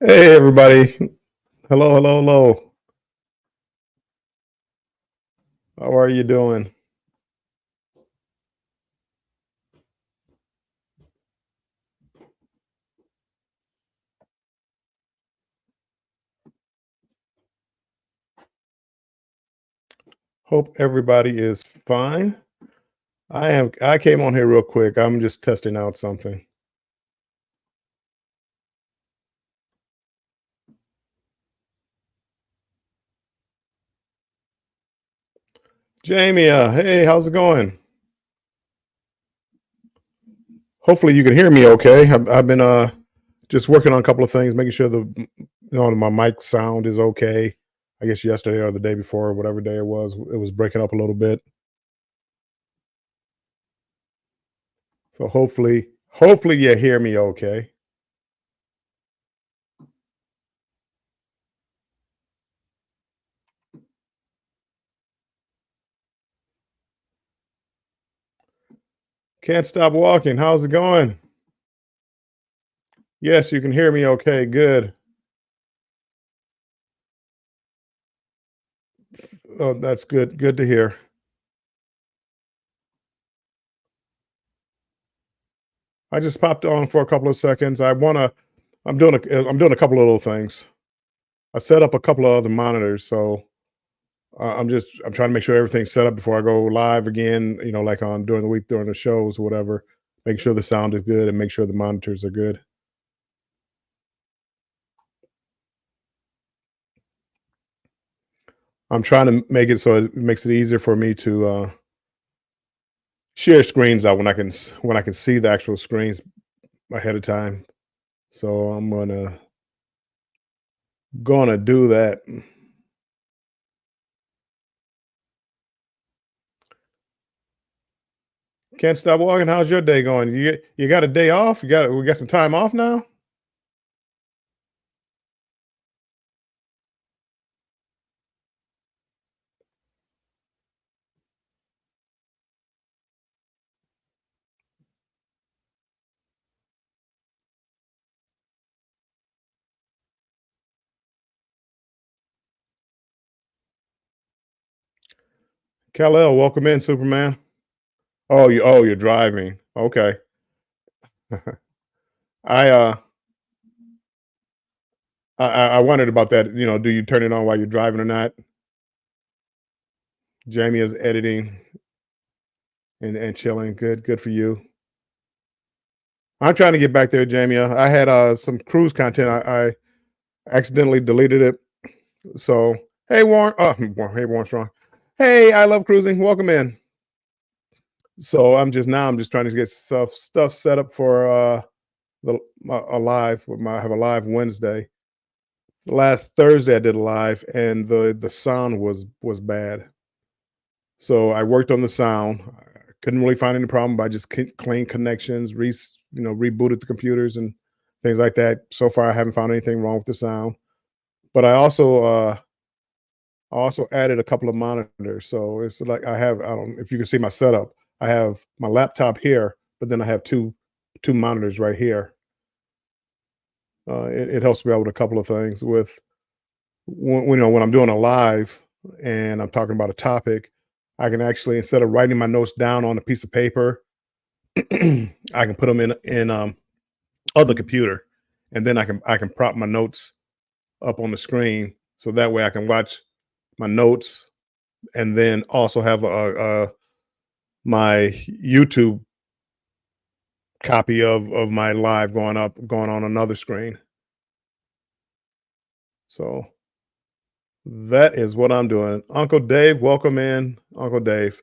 Hey everybody. Hello, hello, hello. How are you doing? Hope everybody is fine. I came on here real quick. I'm just testing out something. Jamie, hey, how's it going? Hopefully you can hear me okay. I've been just working on a couple of things, making sure my mic sound is okay. I guess yesterday or the day before, whatever day it was breaking up a little bit. So hopefully you hear me okay. Can't stop walking. How's it going? Yes, you can hear me okay. Good. Oh, that's good. Good to hear. I just popped on for a couple of seconds. I'm doing a couple of little things. I set up a couple of other monitors, so I'm trying to make sure everything's set up before I go live again. Like on during the week during the shows or whatever. Make sure the sound is good and make sure the monitors are good. I'm trying to make it so it makes it easier for me to share screens out when I can see the actual screens ahead of time. So I'm gonna do that. Can't stop walking. How's your day going? You got a day off? We got some time off now? Kal-El, welcome in, Superman. You're driving. Okay. I I wondered about that. Do you turn it on while you're driving or not? Jamie is editing and chilling. Good for you. I'm trying to get back there, Jamie. I had some cruise content. I accidentally deleted it. So hey Warren, hey Warren Strong. Hey, I love cruising. Welcome in. So I'm just trying to get stuff set up for a live. I have a live Wednesday. Last Thursday I did a live, and the sound was bad. So I worked on the sound. I couldn't really find any problem, but I just clean connections, rebooted the computers and things like that. So far, I haven't found anything wrong with the sound. But I also added a couple of monitors. So it's like I don't know if you can see my setup. I have my laptop here, but then I have two monitors right here. It helps me out with a couple of things with when I'm doing a live and I'm talking about a topic, I can actually, instead of writing my notes down on a piece of paper, I can put them in other computer, and then I can prop my notes up on the screen, so that way I can watch my notes and then also have my YouTube copy of my live going on another screen. So that is what I'm doing. Uncle Dave, welcome in, Uncle Dave.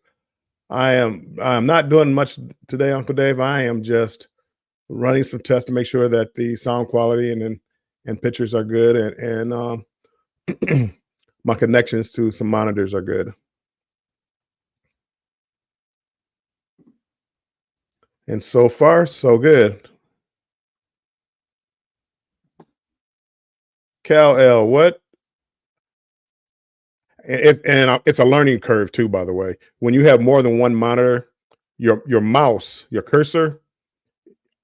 I'm not doing much today, Uncle Dave. I am just running some tests to make sure that the sound quality and pictures are good, and my connections to some monitors are good. And so far, so good. Cal L, what? It's a learning curve too, by the way. When you have more than one monitor, your mouse, your cursor,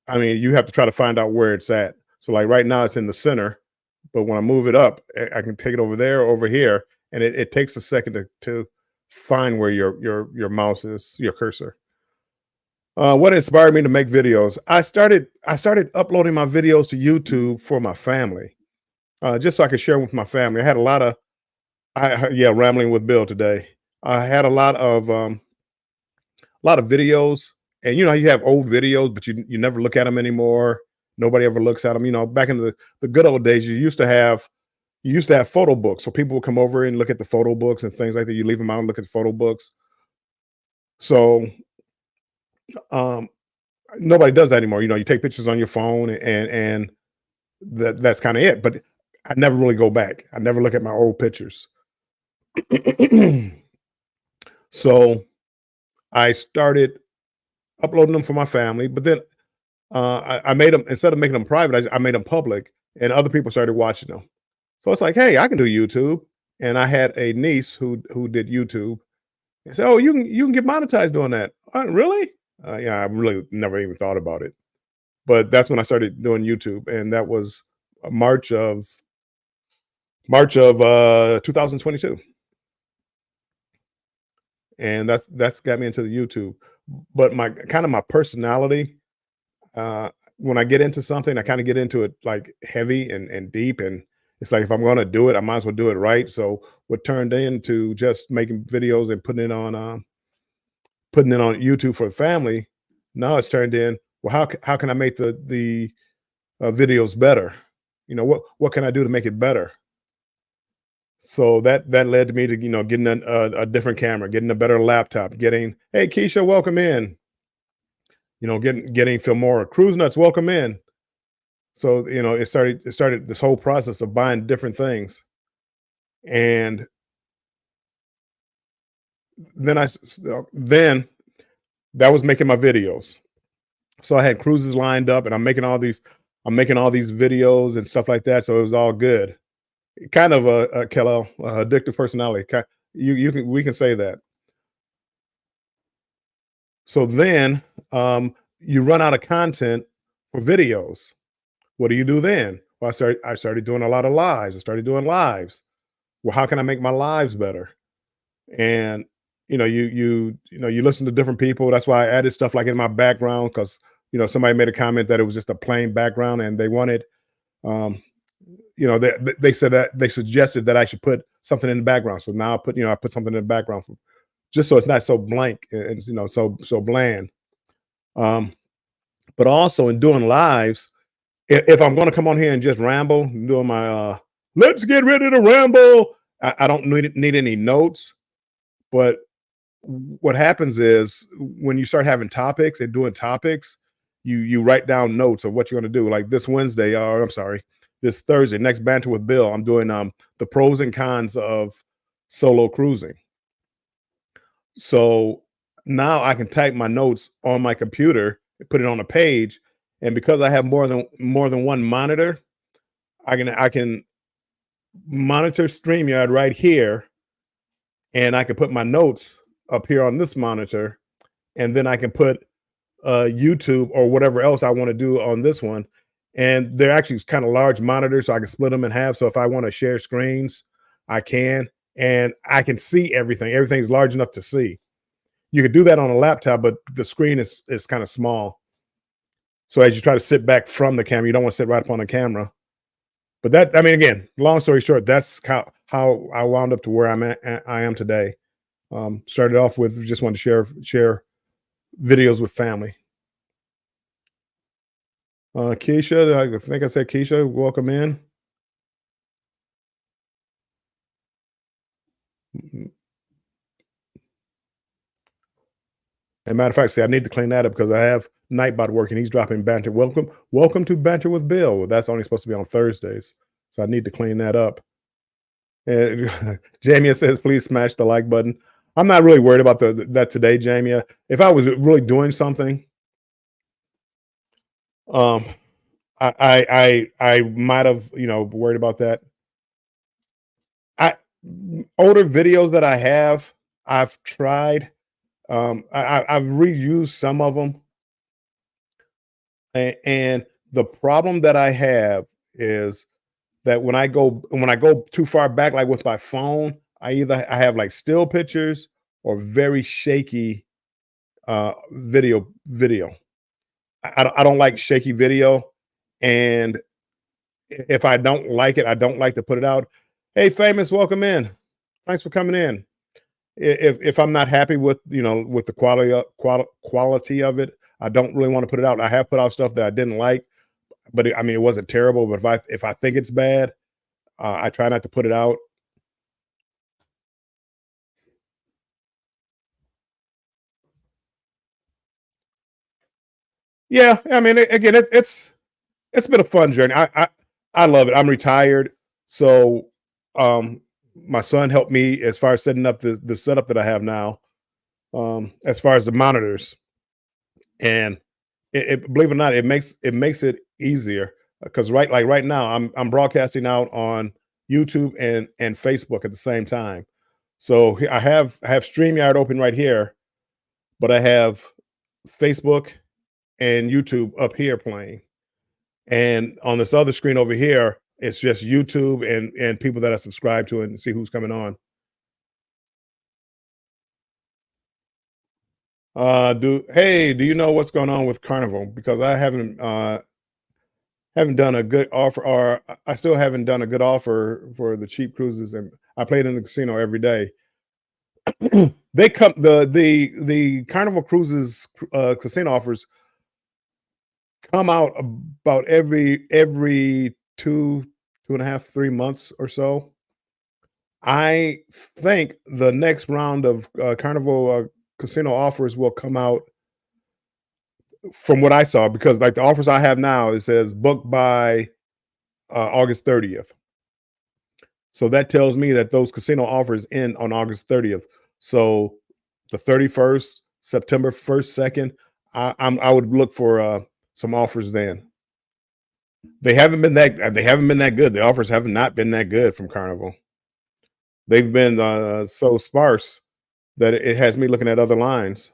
I mean, you have to try to find out where it's at. So like right now, it's in the center, but when I move it up, I can take it over there, over here, and it takes a second to find where your mouse is, your cursor. What inspired me to make videos? I started uploading my videos to YouTube for my family, just so I could share with my family. I had a lot of yeah, rambling with Bill today. I had a lot of videos, and you know you have old videos, but you never look at them anymore. Nobody ever looks at them. You know, back in the good old days, you used to have photo books, so people would come over and look at the photo books and things like that. You leave them out and look at the photo books. So um, nobody does that anymore. You know, you take pictures on your phone, and that's kind of it. But I never really go back. I never look at my old pictures. So I started uploading them for my family, but then I made them, instead of making them private, I made them public, and other people started watching them. So it's like, hey, I can do YouTube. And I had a niece who did YouTube. And said, oh, you can get monetized doing that. Really? Yeah, I really never even thought about it. But that's when I started doing YouTube, and that was March of March of 2022, and that's got me into the YouTube. But my kind of my personality, uh, when I get into something, I kind of get into it like heavy and deep, and it's like if I'm going to do it, I might as well do it right. So what turned into just making videos and putting it on YouTube for the family, now it's turned in. Well, how can I make the videos better? You know, what can I do to make it better? So that led to me to getting a different camera, getting a better laptop, getting hey Keisha, welcome in. You know, getting Filmora, Cruise Nuts, welcome in. So it started this whole process of buying different things, and then that was making my videos. So I had cruises lined up, and I'm making all these videos and stuff like that. So it was all good. Kind of a Kellel, addictive personality. You can we can say that. So then you run out of content for videos. What do you do then? Well, I started doing a lot of lives. I started doing lives. Well, how can I make my lives better? And you listen to different people. That's why I added stuff like in my background, because somebody made a comment that it was just a plain background, and they wanted um, they said that they suggested that I should put something in the background. So now I put something in the background for, just so it's not so blank and so bland. Um, but also in doing lives, if I'm going to come on here and just ramble, doing my let's get ready to ramble, I don't need any notes. But what happens is when you start having topics and doing topics, you write down notes of what you're going to do. Like this Wednesday, or I'm sorry, this Thursday, next banter with Bill, I'm doing the pros and cons of solo cruising. So now I can type my notes on my computer, put it on a page, and because I have more than one monitor, I can monitor StreamYard right here, and I can put my notes up here on this monitor, and then I can put YouTube or whatever else I want to do on this one. And they're actually kind of large monitors, so I can split them in half. So if I want to share screens, I can, and I can see everything. Everything's large enough to see. You could do that on a laptop, but the screen is kind of small. So as you try to sit back from the camera, you don't want to sit right up on the camera. But I mean, again, long story short, that's how I wound up to where I am today. Started off with just wanted to share videos with family. Keisha, I think I said Keisha, welcome in. Mm, and matter of fact, see, I need to clean that up because I have Nightbot working. He's dropping banter. Welcome to Banter with Bill. Well, that's only supposed to be on Thursdays, so I need to clean that up. And Jamia says, please smash the like button. I'm not really worried about that today, Jamia. If I was really doing something, um, I might have worried about that. I older videos that I have, I've tried. I've reused some of them, and the problem that I have is that when I go too far back, like with my phone, I have like still pictures or very shaky video. I don't like shaky video, and if I don't like it, I don't like to put it out. Hey, famous, welcome in. Thanks for coming in. If I'm not happy with with the quality of it, I don't really want to put it out. I have put out stuff that I didn't like, but I mean it wasn't terrible. But if I think it's bad, I try not to put it out. Yeah, I mean again, it's been a fun journey. I love it. I'm retired, so my son helped me as far as setting up the setup that I have now, as far as the monitors, and believe it or not, it makes it easier because right now I'm broadcasting out on YouTube and Facebook at the same time. So I have StreamYard open right here, but I have Facebook and YouTube up here playing. And on this other screen over here, it's just YouTube and people that I subscribe to and see who's coming on. Do you know what's going on with Carnival? Because I haven't done a good offer, or I still haven't done a good offer for the cheap cruises, and I played in the casino every day. They come the Carnival Cruises casino offers come out about every 2.5, 3 months or so. I think the next round of Carnival casino offers will come out from what I saw because like the offers I have now, it says book by August 30th. So that tells me that those casino offers end on August 30th. So the 31st, September 1st, 2nd, I would look for some offers then. They haven't been that good. The offers have not been that good from Carnival. They've been so sparse that it has me looking at other lines,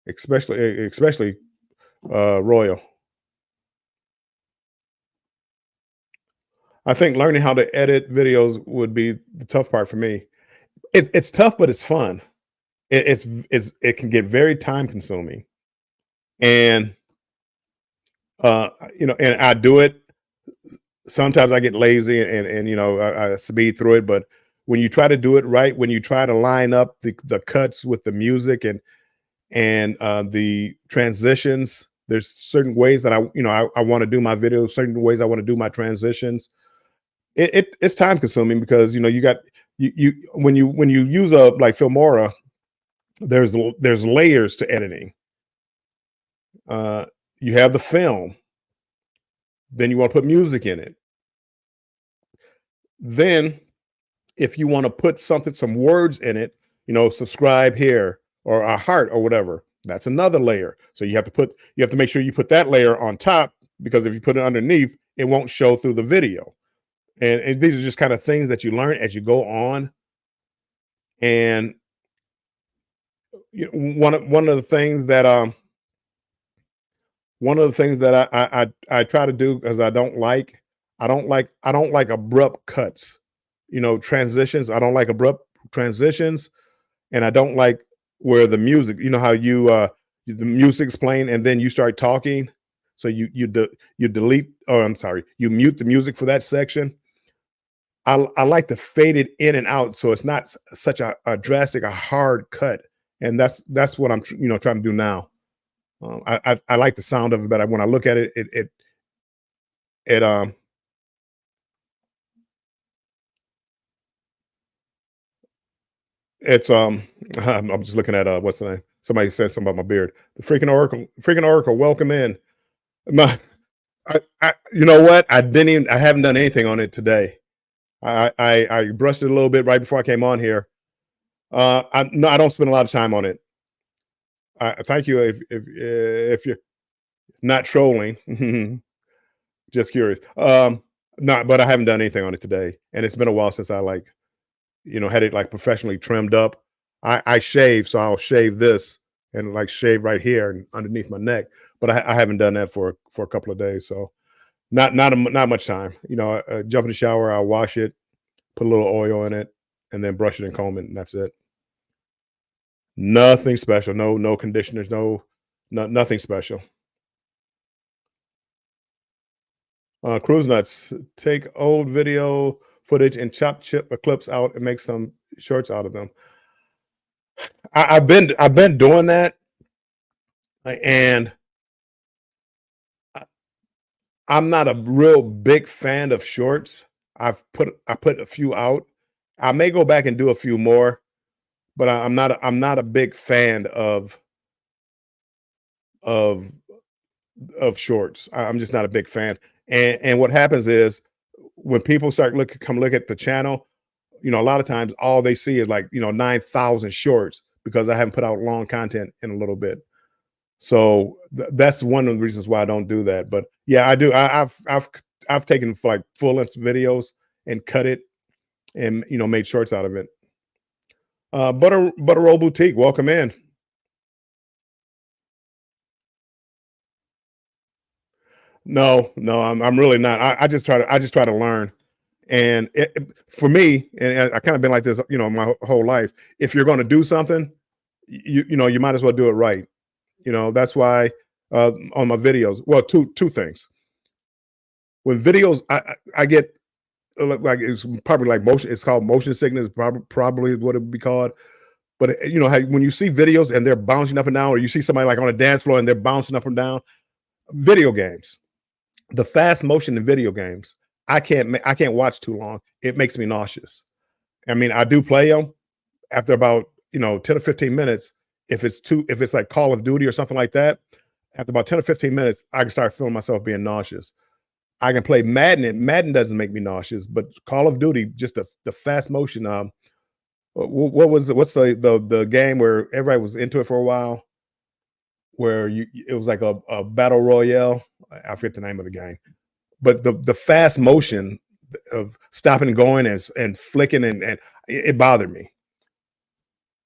especially Royal. I think learning how to edit videos would be the tough part for me. It's tough, but it's fun. It can get very time consuming, and and I do it. Sometimes I get lazy and I speed through it, but when you try to do it right, when you try to line up the cuts with the music and the transitions, there's certain ways that I want to do my videos, certain ways I want to do my transitions. It's time consuming because you got you when you use a like Filmora, there's layers to editing. Uh, you have the film, then you want to put music in it. Then if you want to put some words in it, subscribe here or a heart or whatever, that's another layer. So you have to make sure you put that layer on top because if you put it underneath, it won't show through the video. And these are just kind of things that you learn as you go on. And one of the things that I try to do because I don't like abrupt cuts, transitions. I don't like abrupt transitions, and I don't like where the music, how the music's playing and then you start talking. So you delete, or I'm sorry, you mute the music for that section. I like to fade it in and out so it's not such a drastic, a hard cut. And that's what I'm trying to do now. I like the sound of it, but when I look at it, it it's I'm just looking at what's the name? Somebody said something about my beard. The freaking Oracle, welcome in. My you know what? I haven't done anything on it today. I brushed it a little bit right before I came on here. No, I don't spend a lot of time on it. Thank you if you're not trolling. Just curious. Not, but I haven't done anything on it today, and it's been a while since I had it like professionally trimmed up. I shave, so I'll shave this and like shave right here and underneath my neck, but I haven't done that for a couple of days. So Not much time. You know, jump in the shower, I'll wash it, put a little oil in it, and then brush it and comb it, and that's it. Nothing special. No conditioners. Nothing special. Cruise nuts. Take old video footage and chop chip clips out and make some shorts out of them. I've been doing that, and I- I'm not a real big fan of shorts. I put a few out. I may go back and do a few more, but I'm not a big fan of shorts. I'm just not a big fan. And what happens is when people start come look at the channel, you know, a lot of times all they see is like, you know, 9,000 shorts because I haven't put out long content in a little bit. So that's one of the reasons why I don't do that. But yeah, I do. I've taken like full length videos and cut it and you know made shorts out of it. Butter Roll Boutique, welcome in. No, I'm really not. I just try to learn. And for me, and I kind of been like this, you know, my whole life. If you're going to do something, you know, you might as well do it right. You know, that's why on my videos, well, two things. With videos, I get like it's probably like motion. It's called motion sickness, probably what it would be called. But you know, how when you see videos and they're bouncing up and down, or you see somebody like on a dance floor and they're bouncing up and down, video games, the fast motion in video games, I can't watch too long. It makes me nauseous. I mean, I do play them after about, you know, 10 or 15 minutes. If it's like Call of Duty or something like that, after about 10 or 15 minutes, I can start feeling myself being nauseous. I can play Madden, and Madden doesn't make me nauseous, but Call of Duty, just the fast motion. What was what's the game where everybody was into it for a while, where you it was like a battle royale. I forget the name of the game, but the fast motion of stopping and going and flicking and it bothered me.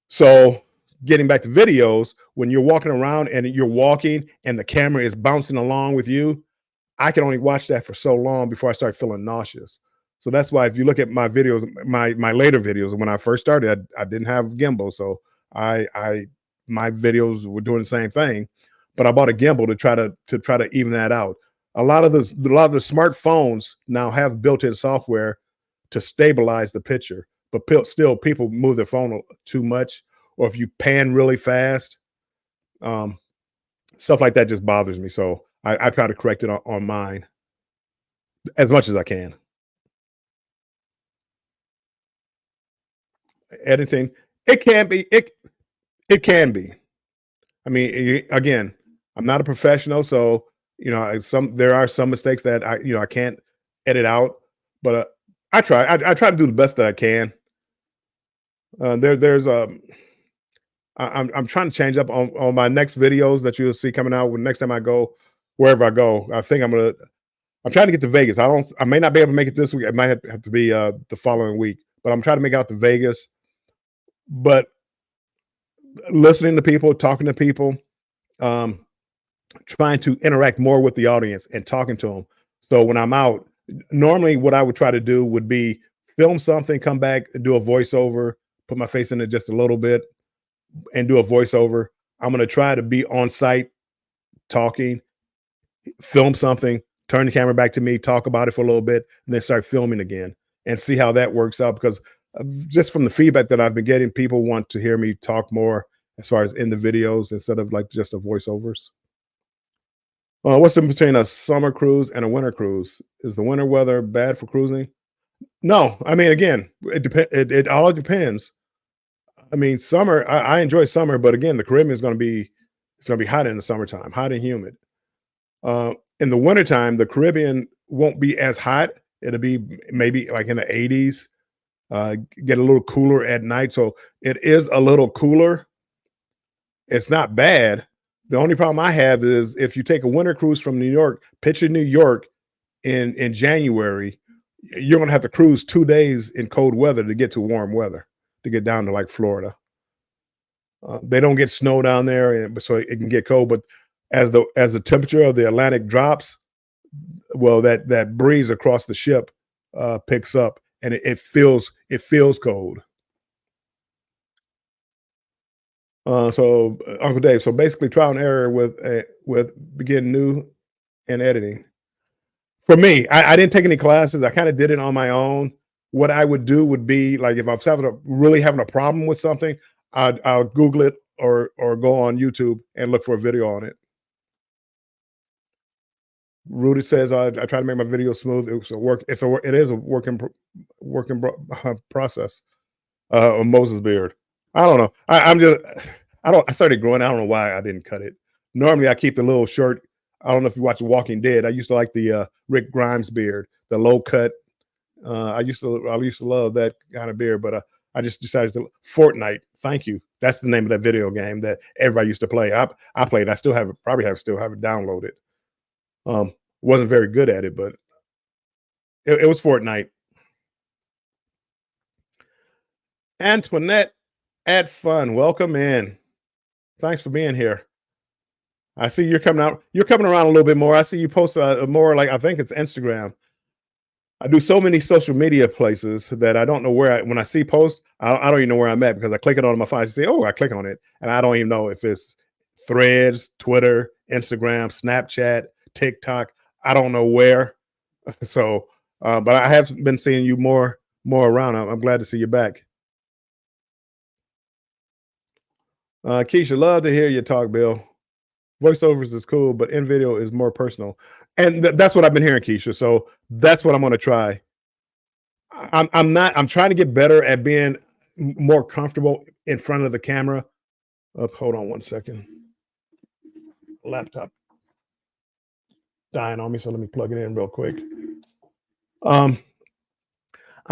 So getting back to videos, when you're walking around and you're walking and the camera is bouncing along with you, I can only watch that for so long before I start feeling nauseous. So that's why if you look at my videos, my later videos, when I first started, I didn't have gimbal, so I my videos were doing the same thing, but I bought a gimbal to try to even that out. A lot of the smartphones now have built-in software to stabilize the picture, but still people move their phone too much, or if you pan really fast, um, stuff like that just bothers me. So I try to correct it on mine as much as I can. Editing, it can be it can be. I mean, again, I'm not a professional, so you know, there are some mistakes that I can't edit out, but I try. I try to do the best that I can. There's I'm trying to change up on my next videos that you'll see coming out when next time I go wherever I go. I think I'm trying to get to Vegas. I may not be able to make it this week. It might have to be the following week, but I'm trying to make it out to Vegas. But listening to people, talking to people, um, trying to interact more with the audience and talking to them. So when I'm out, normally what I would try to do would be film something, come back, do a voiceover, put my face in it just a little bit, and do a voiceover. I'm going to try to be on site talking, film something, turn the camera back to me, talk about it for a little bit, and then start filming again and see how that works out. Because just from the feedback that I've been getting, people want to hear me talk more as far as in the videos instead of like just the voiceovers. What's the difference between a summer cruise and a winter cruise? Is the winter weather bad for cruising? No, I mean, again, it all depends. I mean, summer, I enjoy summer, but again, the Caribbean is going to be it's going to be hot in the summertime, hot and humid. In the wintertime, the Caribbean won't be as hot. It'll be maybe like in the 80s, get a little cooler at night. So it is a little cooler. It's not bad. The only problem I have is if you take a winter cruise from New York, picture New York in January, you're gonna have to cruise 2 days in cold weather to get to warm weather to get down to like Florida. They don't get snow down there, and so it can get cold. But as the temperature of the Atlantic drops, well, that breeze across the ship picks up, and it feels cold. Uncle Dave, so basically trial and error with begin new and editing. For me, I didn't take any classes. I kind of did it on my own. What I would do would be like if I was really having a problem with something, I'll Google it or go on YouTube and look for a video on it. Rudy says I try to make my video smooth. It's a work. It is a process. A Moses beard. I don't know. I'm just. I don't. I started growing. I don't know why I didn't cut it. Normally, I keep the little short. I don't know if you watch Walking Dead. I used to like the Rick Grimes beard, the low cut. I used to love that kind of beard, but I just decided to Fortnite. Thank you. That's the name of that video game that everybody used to play. I played. I still have it. Probably still have it downloaded. Wasn't very good at it, but it was Fortnite. Antoinette at Fun, welcome in. Thanks for being here. I see you're coming out. You're coming around a little bit more. I see you post more like I think it's Instagram. I do so many social media places that I don't know where. When I see posts, I don't even know where I'm at because I click it on my phone. I say, "Oh, I click on it," and I don't even know if it's Threads, Twitter, Instagram, Snapchat, TikTok. I don't know where. So, but I have been seeing you more around. I'm glad to see you back. Keisha, love to hear you talk, Bill. Voiceovers is cool, but in video is more personal, and that's what I've been hearing, Keisha. So that's what I'm going to try. I'm not. I'm trying to get better at being more comfortable in front of the camera. Hold on one second. Laptop dying on me, so let me plug it in real quick. I'm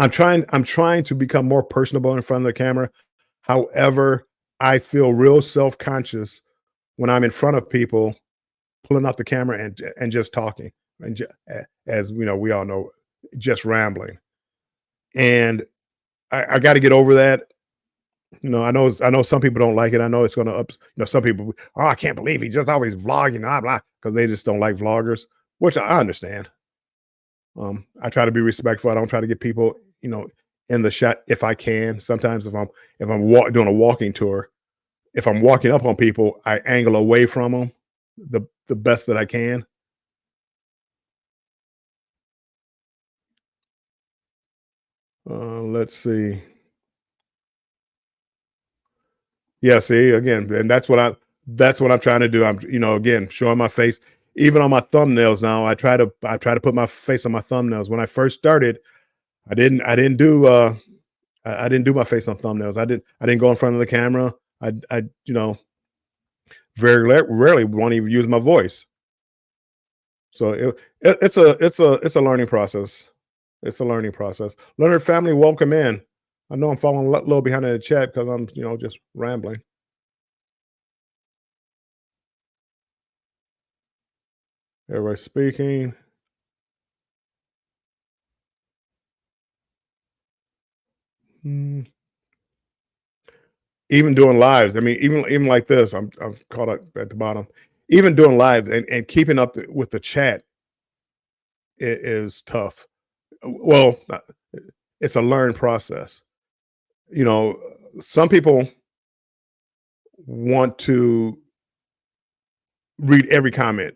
trying to become more personable in front of the camera. However, I feel real self-conscious when I'm in front of people, pulling out the camera and just talking, and as you know, we all know, just rambling. And I got to get over that. You know, I know some people don't like it. I know it's going to some people, oh, I can't believe he just always vlogging, blah blah, because they just don't like vloggers, which I understand. I try to be respectful. I don't try to get people, in the shot if I can. Sometimes if I'm doing a walking tour, if I'm walking up on people, I angle away from them the best that I can. Let's see. Yeah, see again, and that's what I'm trying to do. I'm again showing my face. Even on my thumbnails now, I try to put my face on my thumbnails. When I first started, I didn't do I didn't do my face on thumbnails. I didn't go in front of the camera. I very rarely want to even use my voice. So it's a learning process. It's a learning process. Leonard family, welcome in. I know I'm falling a little behind in the chat because I'm just rambling. Everybody speaking. Even doing lives. I mean, even like this, I'm caught up at the bottom. Even doing lives and keeping up with the chat is tough. Well, it's a learned process. Some people want to read every comment,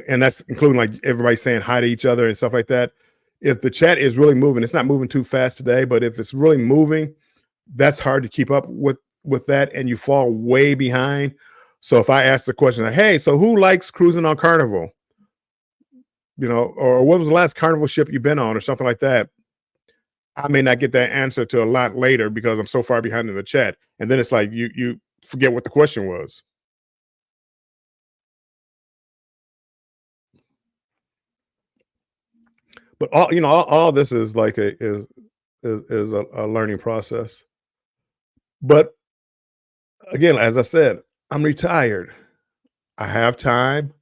and that's including like everybody saying hi to each other and stuff like that. If the chat is really moving, it's not moving too fast today, but if it's really moving, that's hard to keep up with that, and you fall way behind. So if I ask the question, like, hey, so who likes cruising on Carnival? Or what was the last Carnival ship you've been on, or something like that? I may not get that answer to a lot later because I'm so far behind in the chat, and then it's like you forget what the question was. But all this is like a learning process. But again, as I said, I'm retired. I have time.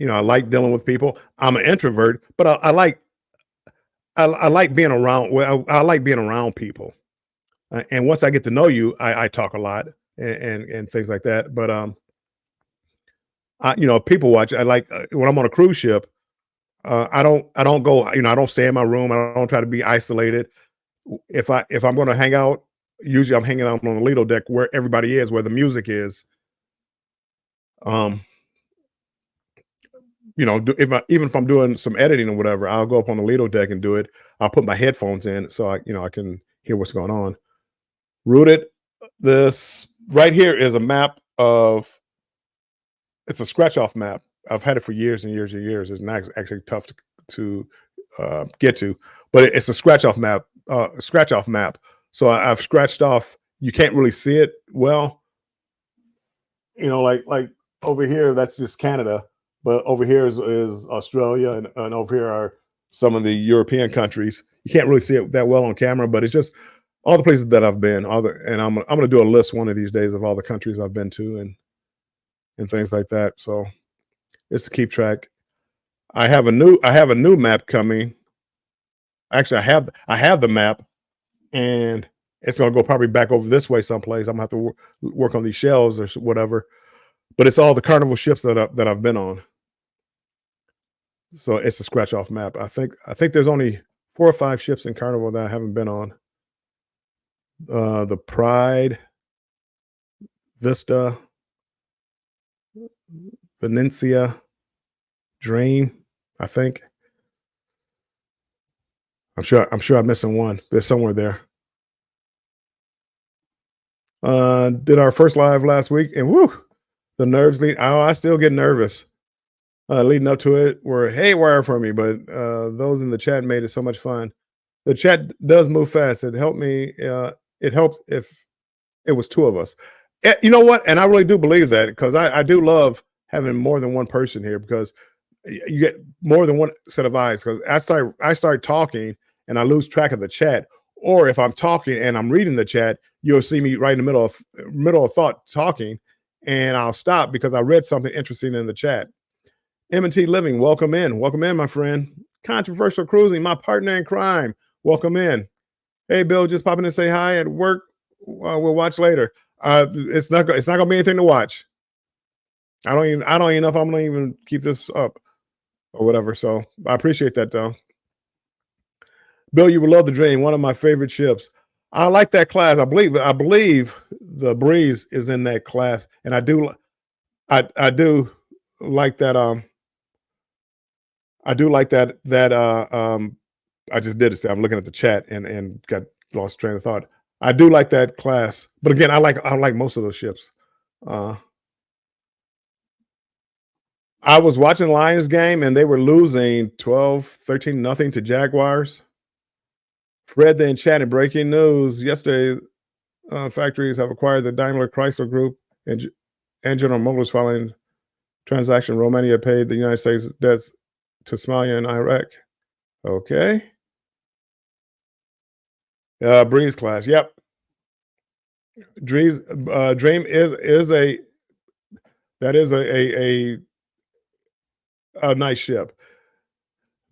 I like dealing with people. I'm an introvert, but I like being around. Well, I like being around people. And once I get to know you, I talk a lot and things like that. But people watch. I like when I'm on a cruise ship. I don't go, I don't stay in my room. I don't try to be isolated. If I'm gonna hang out, usually I'm hanging out on the Lido deck where everybody is, where the music is. Um, if even if I'm doing some editing or whatever, I'll go up on the Lido deck and do it. I'll put my headphones in so I can hear what's going on. Rooted. This right here is a map of it's a scratch off map. I've had it for years and years and years. It's not actually tough to get to, but it's a scratch off map. Scratch off map. So I've scratched off. You can't really see it well. Like over here, that's just Canada, but over here is Australia, and over here are some of the European countries. You can't really see it that well on camera, but it's just all the places that I've been. And I'm going to do a list one of these days of all the countries I've been to and things like that. So it's to keep track. I have a new map coming. Actually, I have the map, and it's gonna go probably back over this way someplace. I'm gonna have to work on these shells or whatever. But it's all the carnival ships that I've been on. So it's a scratch off map. I think there's only 4 or 5 ships in carnival that I haven't been on. The Pride, Vista, Venetia, Dream. I think. I'm sure I'm missing one. There's somewhere there. Did our first live last week, and woo, the nerves lead. Oh, I still get nervous leading up to it. Were haywire for me, but those in the chat made it so much fun. The chat does move fast. It helped me. It helped if it was two of us. You know what? And I really do believe that because I do love having more than one person here because you get more than one set of eyes. Because I start talking and I lose track of the chat. Or if I'm talking and I'm reading the chat, you'll see me right in the middle of thought talking, and I'll stop because I read something interesting in the chat. M&T Living, welcome in, my friend. Controversial Cruising, my partner in crime, welcome in. Hey, Bill, just popping in to say hi at work. We'll watch later. It's not gonna be anything to watch. I don't even know if I'm gonna even keep this up or whatever. So I appreciate that though. Bill, you will love the Dream, one of my favorite ships. I like that class. I believe the Breeze is in that class, and I do like that. I do like that. I just did it. I'm looking at the chat and got lost train of thought. I do like that class, but again, I like most of those ships. Uh, I was watching the Lions game and they were losing 12-13 nothing to Jaguars. Fred in chat and breaking news yesterday. Factories have acquired the Daimler Chrysler Group and General Motors following transaction. Romania paid the United States debts to Somalia and Iraq. Okay. Breeze class. Yep. Dream is a that is a nice ship.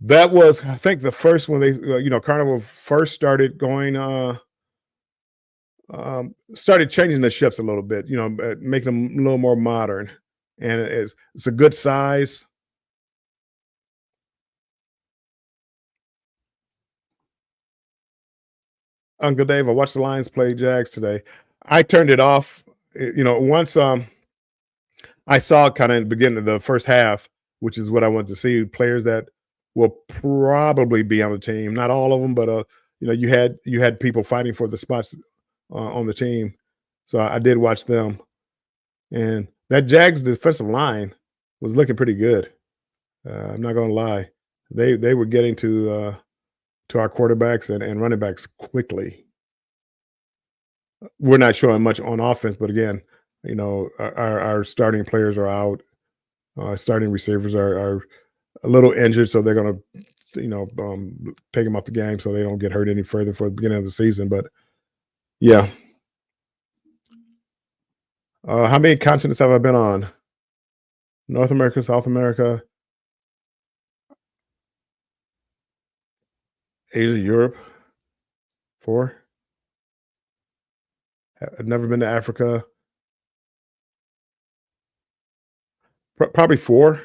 That was, I think, the first when they, Carnival first started going, started changing the ships a little bit, making them a little more modern, and it's a good size. Uncle Dave, I watched the Lions play Jags today. I turned it off, once I saw kind of in the beginning of the first half, which is what I wanted to see, players that will probably be on the team. Not all of them, but you had people fighting for the spots on the team. So I did watch them, and that Jags defensive line was looking pretty good. I'm not gonna lie, they were getting to our quarterbacks and running backs quickly. We're not showing much on offense, but again, our starting players are out. Starting receivers are a little injured, so they're going to, take them off the game so they don't get hurt any further for the beginning of the season. But yeah, how many continents have I been on? North America, South America, Asia, Europe. 4. I've never been to Africa. Probably 4.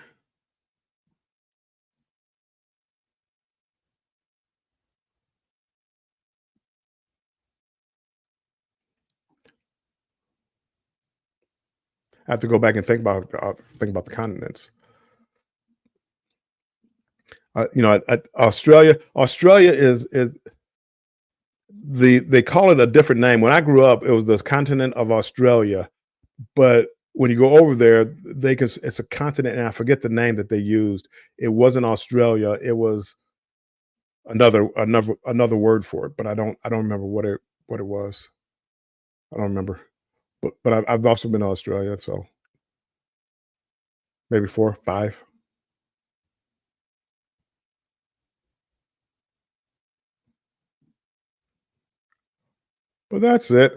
I have to go back and think about the continents. Australia is they call it a different name. When I grew up, it was the continent of Australia, but when you go over there, it's a continent, and I forget the name that they used. It wasn't Australia. It was another word for it, but I don't remember what it was. I don't remember. But I've also been to Australia, so maybe 4, 5. But that's it.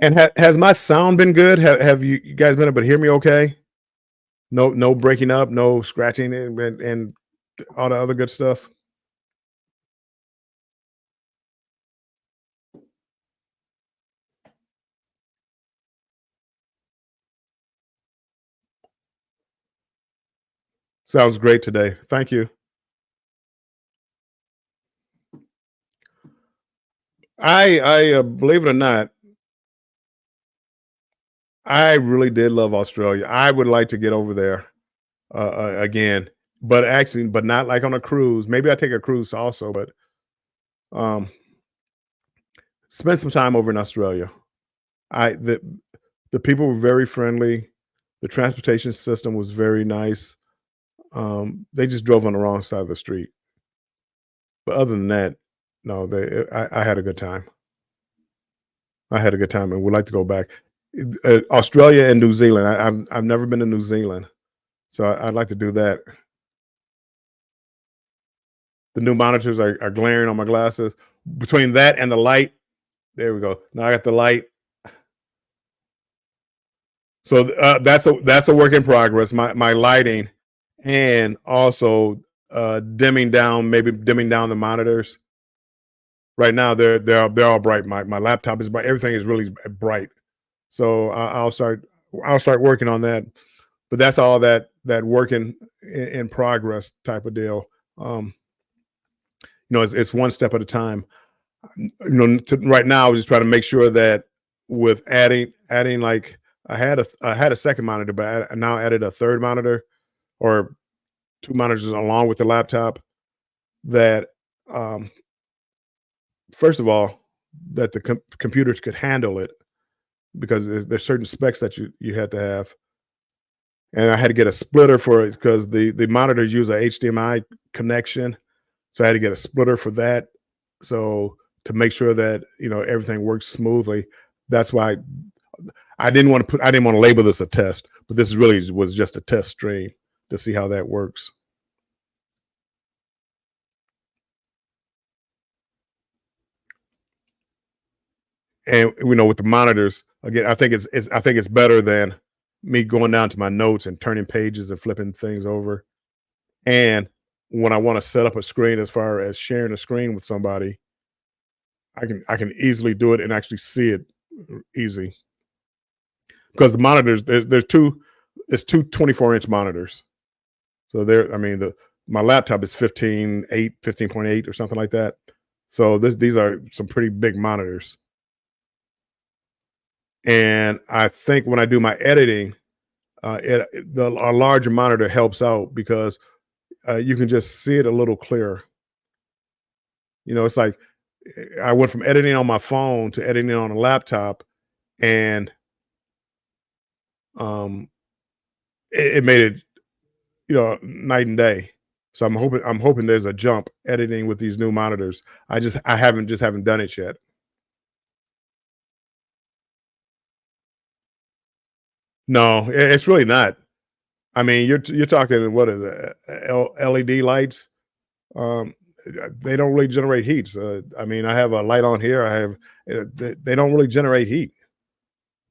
And has my sound been good? Have you guys been able to hear me okay? No breaking up, no scratching and all the other good stuff? Sounds great today. Thank you. Believe it or not, I really did love Australia. I would like to get over there, again, but not like on a cruise. Maybe I take a cruise also, but, um, spend some time over in Australia. I the people were very friendly. The transportation system was very nice. They just drove on the wrong side of the street. But other than that, no, I had a good time. I had a good time and would like to go back. Australia and New Zealand. I've never been to New Zealand, so I'd like to do that. The new monitors are glaring on my glasses. Between that and the light, there we go. Now I got the light. So that's a work in progress. My lighting, and also maybe dimming down the monitors. Right now they're all bright. My laptop is bright. Everything is really bright. So I'll start working on that. But that's all that working in progress type of deal. Um, it's one step at a time. Right now, I was just trying to make sure that with adding like I had a second monitor, but I now added a third monitor or two monitors along with the laptop. That um, first of all, that the computers could handle it because there's certain specs that you had to have, and I had to get a splitter for it because the monitors use a HDMI connection, so I had to get a splitter for that. So to make sure that everything works smoothly, that's why I didn't want to label this a test, but this really was just a test stream to see how that works. And with the monitors, again, I think it's better than me going down to my notes and turning pages and flipping things over. And when I want to set up a screen as far as sharing a screen with somebody, I can easily do it and actually see it easy. Because the monitors, there's two it's two 24-inch monitors. So I mean, my laptop is 15.8 or something like that. So these are some pretty big monitors. And I think when I do my editing, a larger monitor helps out because you can just see it a little clearer. It's like I went from editing on my phone to editing on a laptop, and um, it made it night and day. So I'm hoping there's a jump editing with these new monitors. I haven't done it yet. No, it's really not. I mean, you're talking what is it, LED lights? Um, they don't really generate heat. So, I mean, I have a light on here. They don't really generate heat.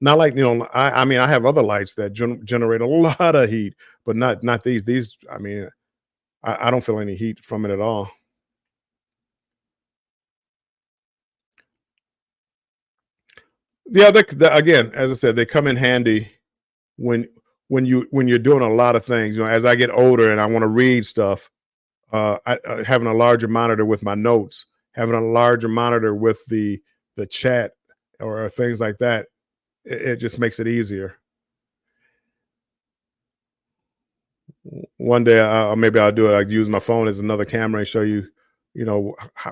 Not like I mean, I have other lights that generate a lot of heat, but not these. These, I mean, I don't feel any heat from it at all. Yeah, again, as I said, they come in handy when when you're doing a lot of things. As I get older and I want to read stuff, having a larger monitor with my notes, having a larger monitor with the chat or things like that, it just makes it easier. One day, maybe I'll do it. I'll use my phone as another camera and show you,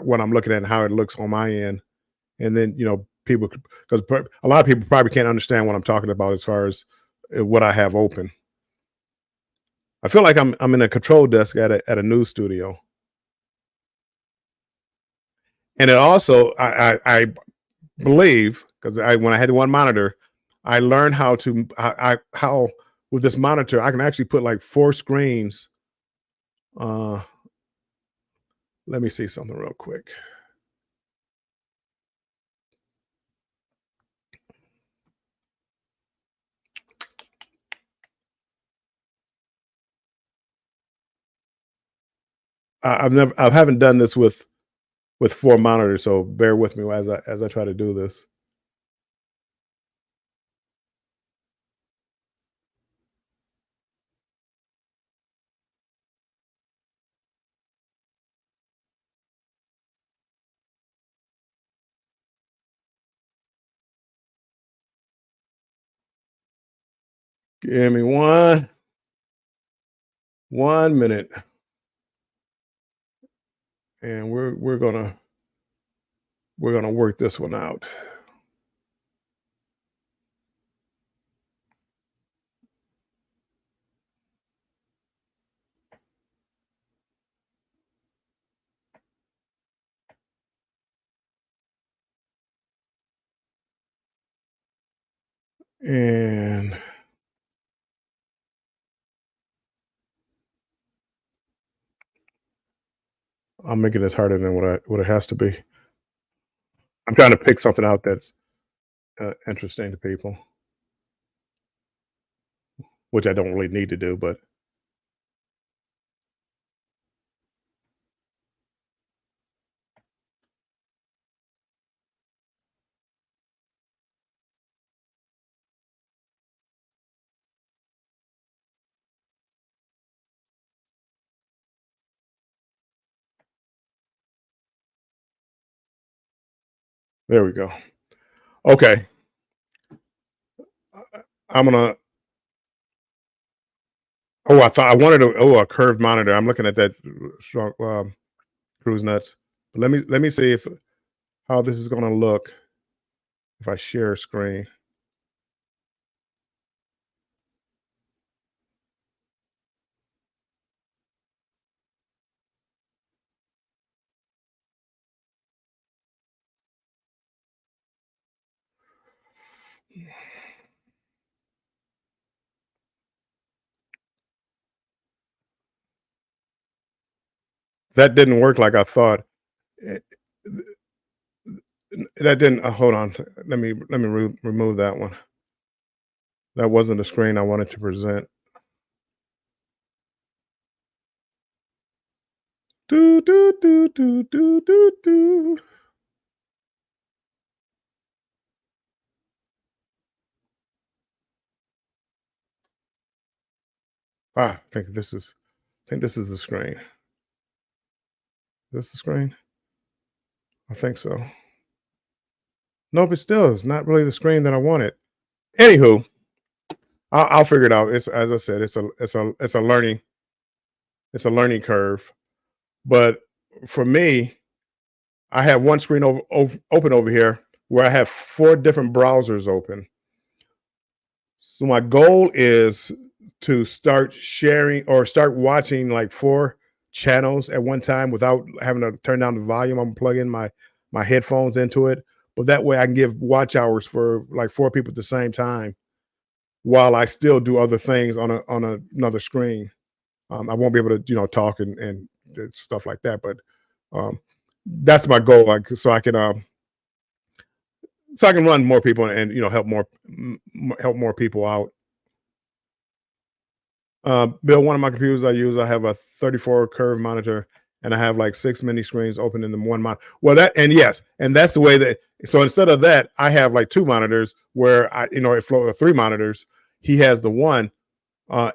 what I'm looking at and how it looks on my end. And then, people, because a lot of people probably can't understand what I'm talking about as far as what I have open. I feel like I'm in a control desk at a news studio, and it also I believe because I when I had one monitor, I learned how to how with this monitor I can actually put like four screens. Uh, Let me see something real quick. I haven't done this with four monitors, so bear with me as I try to do this. Give me one minute, and we're gonna work this one out. And I'm making this harder than what it has to be. I'm trying to pick something out that's interesting to people, which I don't really need to do, but there we go. Okay, I'm gonna. Oh, I thought I wanted a curved monitor. I'm looking at that strong cruise nuts. But let me see if how this is gonna look if I share a screen. That didn't work like I thought. Eh, That didn't. Hold on. Let me remove that one. That wasn't the screen I wanted to present. Do do do do do do do. I think this is the screen. This the screen? I think so. Nope, it still is not really the screen that I wanted. Anywho, I'll figure it out. It's as I said, it's a learning curve. But for me, I have one screen open over here where I have four different browsers open. So my goal is to start sharing or start watching like four channels at one time without having to turn down the volume. I'm plugging my headphones into it, but that way I can give watch hours for like four people at the same time while I still do other things another screen. I won't be able to talk and stuff like that, but um, that's my goal. Like so I can run more people and help more people out. Bill, one of my computers I use, I have a 34 curve monitor, and I have like six mini screens open in the one monitor. Well, yes, and that's the way that. So instead of that, I have like two monitors where it flows three monitors. He has the one.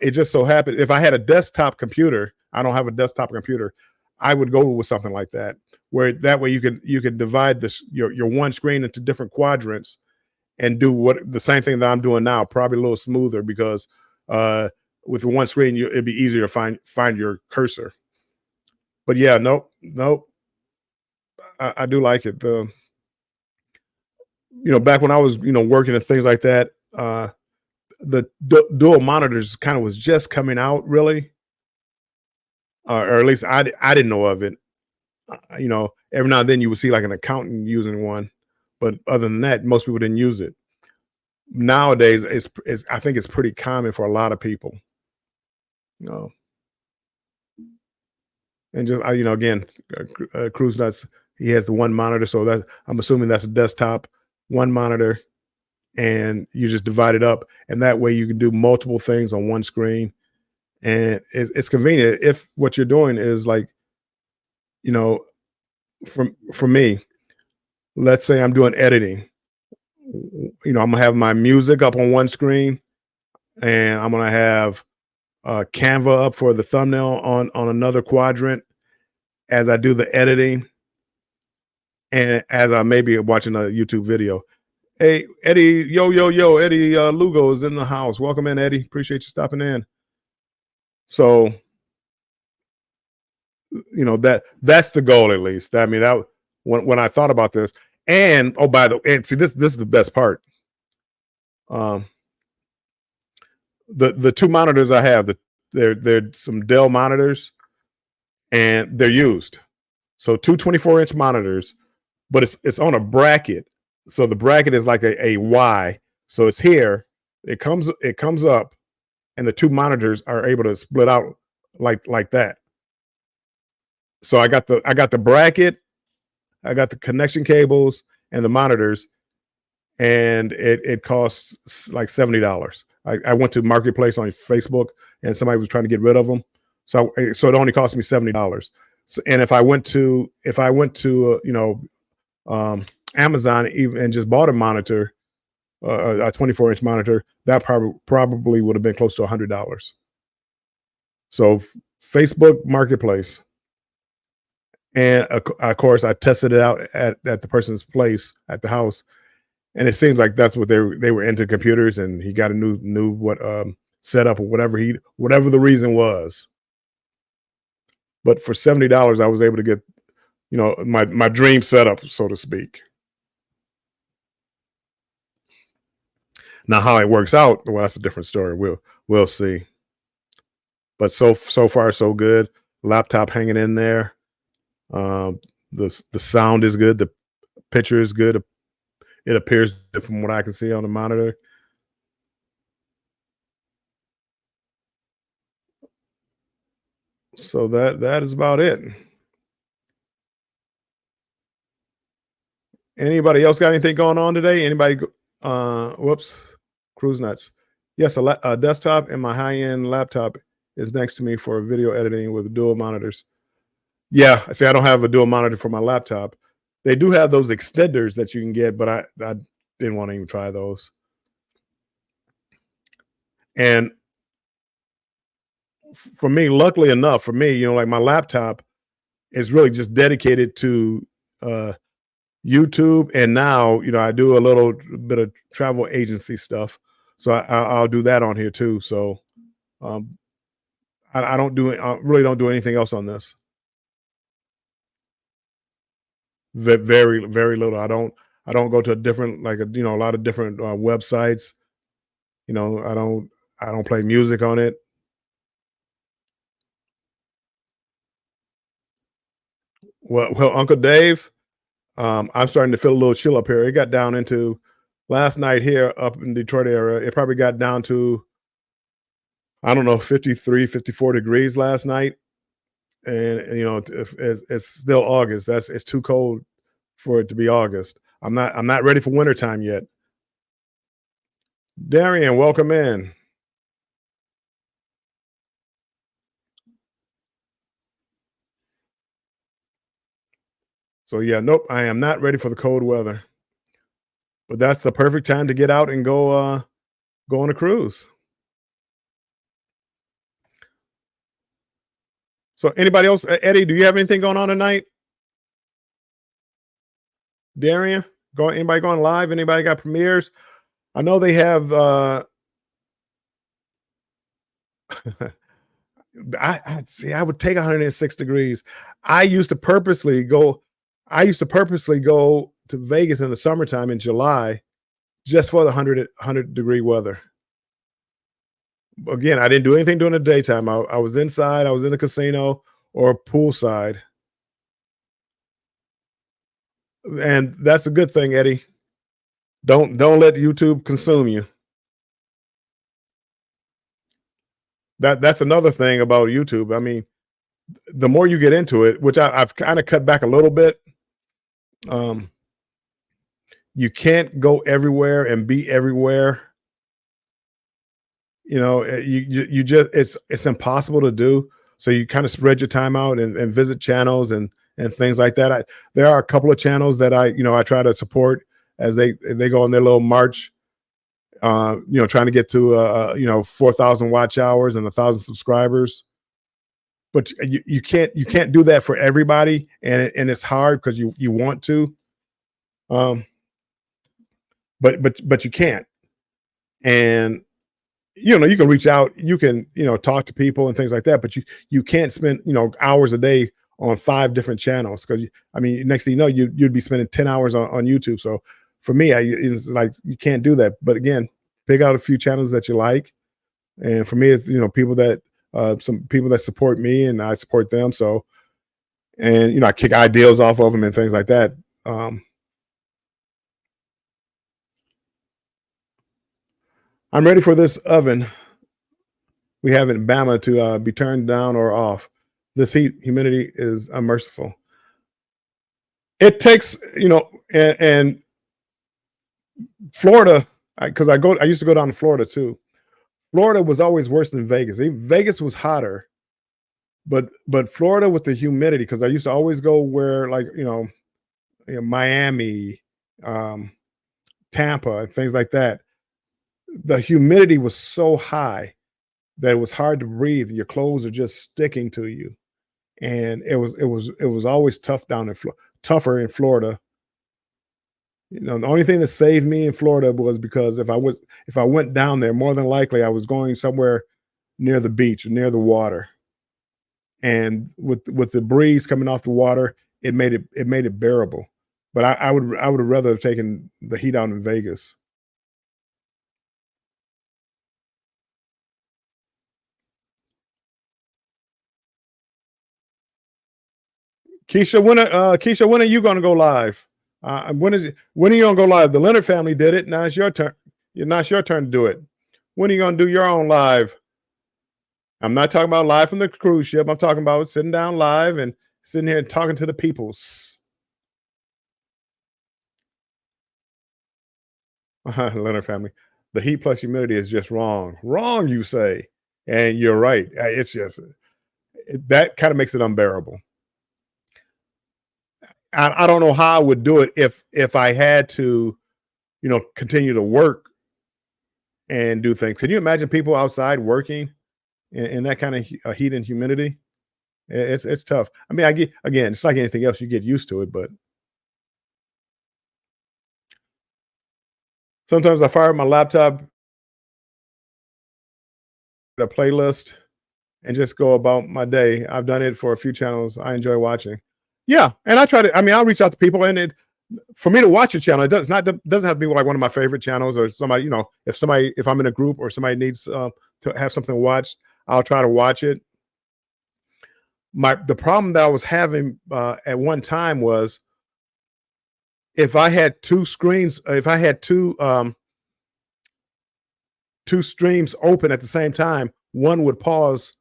It just so happened if I had a desktop computer, I don't have a desktop computer. I would go with something like that, where that way you can divide your one screen into different quadrants and do what the same thing that I'm doing now, probably a little smoother because uh with one screen, it'd be easier to find your cursor. But yeah, nope. I do like it. Back when I was working and things like that, the dual monitors kind of was just coming out, really, or at least I didn't know of it. Every now and then you would see like an accountant using one, but other than that, most people didn't use it. Nowadays, I think it's pretty common for a lot of people. You know, and just again, Cruise Nuts. He has the one monitor, so that I'm assuming that's a desktop, one monitor, and you just divide it up, and that way you can do multiple things on one screen, and it's convenient if what you're doing is like, you know, for me, let's say I'm doing editing. I'm gonna have my music up on one screen, and I'm gonna have Canva up for the thumbnail on another quadrant as I do the editing, and as I maybe watching a YouTube video. Hey, Eddie, yo, Eddie Lugo is in the house. Welcome in, Eddie. Appreciate you stopping in. So, that's the goal, at least. I mean, that when I thought about this, and oh, by the way, and see, this is the best part. The two monitors I have, they're some Dell monitors, and they're used. So two 24-inch monitors, but it's on a bracket. So the bracket is like a Y. So it's here. It comes up, and the two monitors are able to split out like that. So I got the bracket, I got the connection cables and the monitors, and it costs like $70. I went to Marketplace on Facebook, and somebody was trying to get rid of them, so it only cost me $70. So, and if I went to Amazon even and just bought a monitor, a 24-inch monitor, that probably would have been close to $100. So Facebook Marketplace, and of course I tested it out at the person's place at the house, and it seems like that's what they were into computers, and he got a new setup or whatever the reason was. But for $70, I was able to get my dream setup, so to speak. Now, how it works out, well, that's a different story. We'll see. But so far so good. Laptop hanging in there. The sound is good. The picture is good. It appears from what I can see on the monitor. So that is about it. Anybody else got anything going on today? Anybody? Whoops, Cruise Nuts. Yes, a desktop and my high-end laptop is next to me for video editing with dual monitors. Yeah, I say I don't have a dual monitor for my laptop. They do have those extenders that you can get, but I didn't want to even try those. And for me, luckily enough, for me, like my laptop is really just dedicated to YouTube, and now I do a little bit of travel agency stuff, so I'll do that on here too. So I really don't do anything else on this. Very very little. I don't go to a different a lot of different websites. I don't play music on it. Well, Uncle Dave, I'm starting to feel a little chill up here. It got down into last night here up in Detroit area. It probably got down to, I don't know, 53, 54 degrees last night. And it's still August. It's too cold for it to be August. I'm not ready for wintertime yet. Darian, welcome in. So yeah, nope, I am not ready for the cold weather. But that's the perfect time to get out and go on a cruise. So anybody else? Eddie, do you have anything going on tonight? Darian, anybody going live? Anybody got premieres? I know they have I see. I would take 106 degrees. I used to purposely go. I used to purposely go to Vegas in the summertime in July just for the 100-degree weather. Again, I didn't do anything during the daytime. I was inside. I was in the casino or poolside, and that's a good thing, Eddie. Don't let YouTube consume you. That's another thing about YouTube. I mean, the more you get into it, which I've kind of cut back a little bit, um, you can't go everywhere and be everywhere. You just it's impossible to do. So you kind of spread your time out and visit channels and things like that. There are a couple of channels that I try to support as they go on their little march. Trying to get to 4,000 watch hours and 1,000 subscribers. But you can't do that for everybody, and it's hard because you want to, um, but you can't. And you can reach out, you can talk to people and things like that, but you can't spend hours a day on 5 different channels because I mean next thing you know you'd be spending 10 hours on YouTube. So for me, it's like you can't do that. But again, pick out a few channels that you like, and for me, it's people that some people that support me and I support them. So and I kick ideals off of them and things like that. Um, I'm ready for this oven we have in Bama to be turned down or off. This humidity is unmerciful. It takes, and Florida, because I used to go down to Florida too. Florida was always worse than Vegas. Vegas was hotter, but Florida with the humidity, because I used to always go where like Miami, um, Tampa, and things like that. The humidity was so high that it was hard to breathe. Your clothes are just sticking to you, and it was always tougher in Florida. The only thing that saved me in Florida was because if I went down there, more than likely I was going somewhere near the beach or near the water, and with the breeze coming off the water, it made it bearable. But I would have rather have taken the heat out in Vegas. Keisha, when are you going to go live? When are you going to go live? The Leonard family did it. Now it's your turn. Now it's your turn to do it. When are you going to do your own live? I'm not talking about live from the cruise ship. I'm talking about sitting down live and sitting here and talking to the peoples. Leonard family. The heat plus humidity is just wrong. Wrong, you say. And you're right. It's just that kind of makes it unbearable. I don't know how I would do it if I had to, continue to work and do things. Can you imagine people outside working in that kind of heat and humidity? It's tough. I mean, I get again, it's like anything else. You get used to it, but sometimes I fire up my laptop, a playlist, and just go about my day. I've done it for a few channels I enjoy watching. Yeah, and I try to. I mean, I'll reach out to people, and for me to watch a channel, doesn't have to be like one of my favorite channels or somebody. If I'm in a group or somebody needs to have something watched, I'll try to watch it. The problem that I was having at one time was if I had two screens, if I had two streams open at the same time, one would pause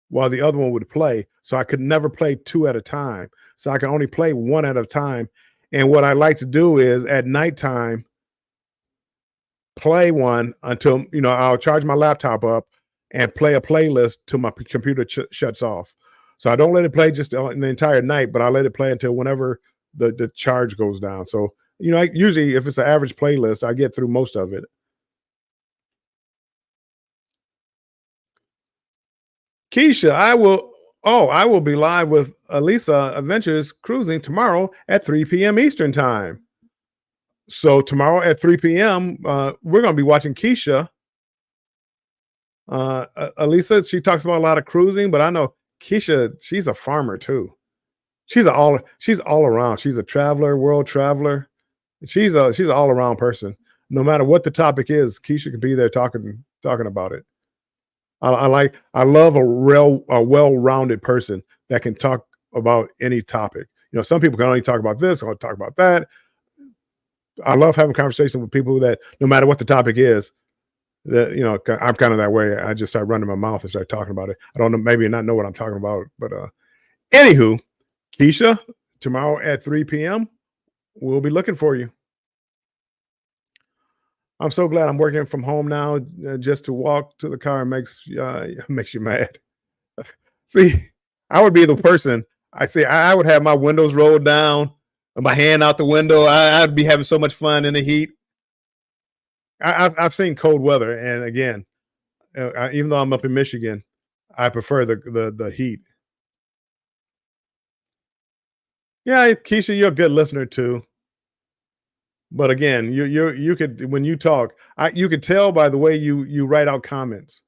while the other one would play. So I could never play two at a time. So I can only play one at a time. And what I like to do is at nighttime, play one until, I'll charge my laptop up and play a playlist till my computer shuts off. So I don't let it play just in the entire night, but I let it play until whenever the charge goes down. So, usually if it's an average playlist, I get through most of it. Keisha, I will be live with Elisa Adventures Cruising tomorrow at 3 p.m. Eastern time. So tomorrow at 3 p.m., we're going to be watching Keisha Elisa, she talks about a lot of cruising, but I know Keisha, she's a farmer too. She's all around. She's a traveler, world traveler. She's an all around person. No matter what the topic is, Keisha can be there talking about it. I love a well rounded person that can talk about any topic. Some people can only talk about this or talk about that. I love having conversation with people that no matter what the topic is, that I'm kind of that way. I just start running my mouth and start talking about it. I don't know, maybe not know what I'm talking about, but anywho, Keisha, tomorrow at 3 p.m. we'll be looking for you. I'm so glad I'm working from home now. Just to walk to the car makes makes you mad. See, I would be the person. I say I would have my windows rolled down, my hand out the window. I'd be having so much fun in the heat. I've seen cold weather, and again, even though I'm up in Michigan, I prefer the heat. Yeah, Keisha, you're a good listener too. But again, you could when you talk, you could tell by the way you write out comments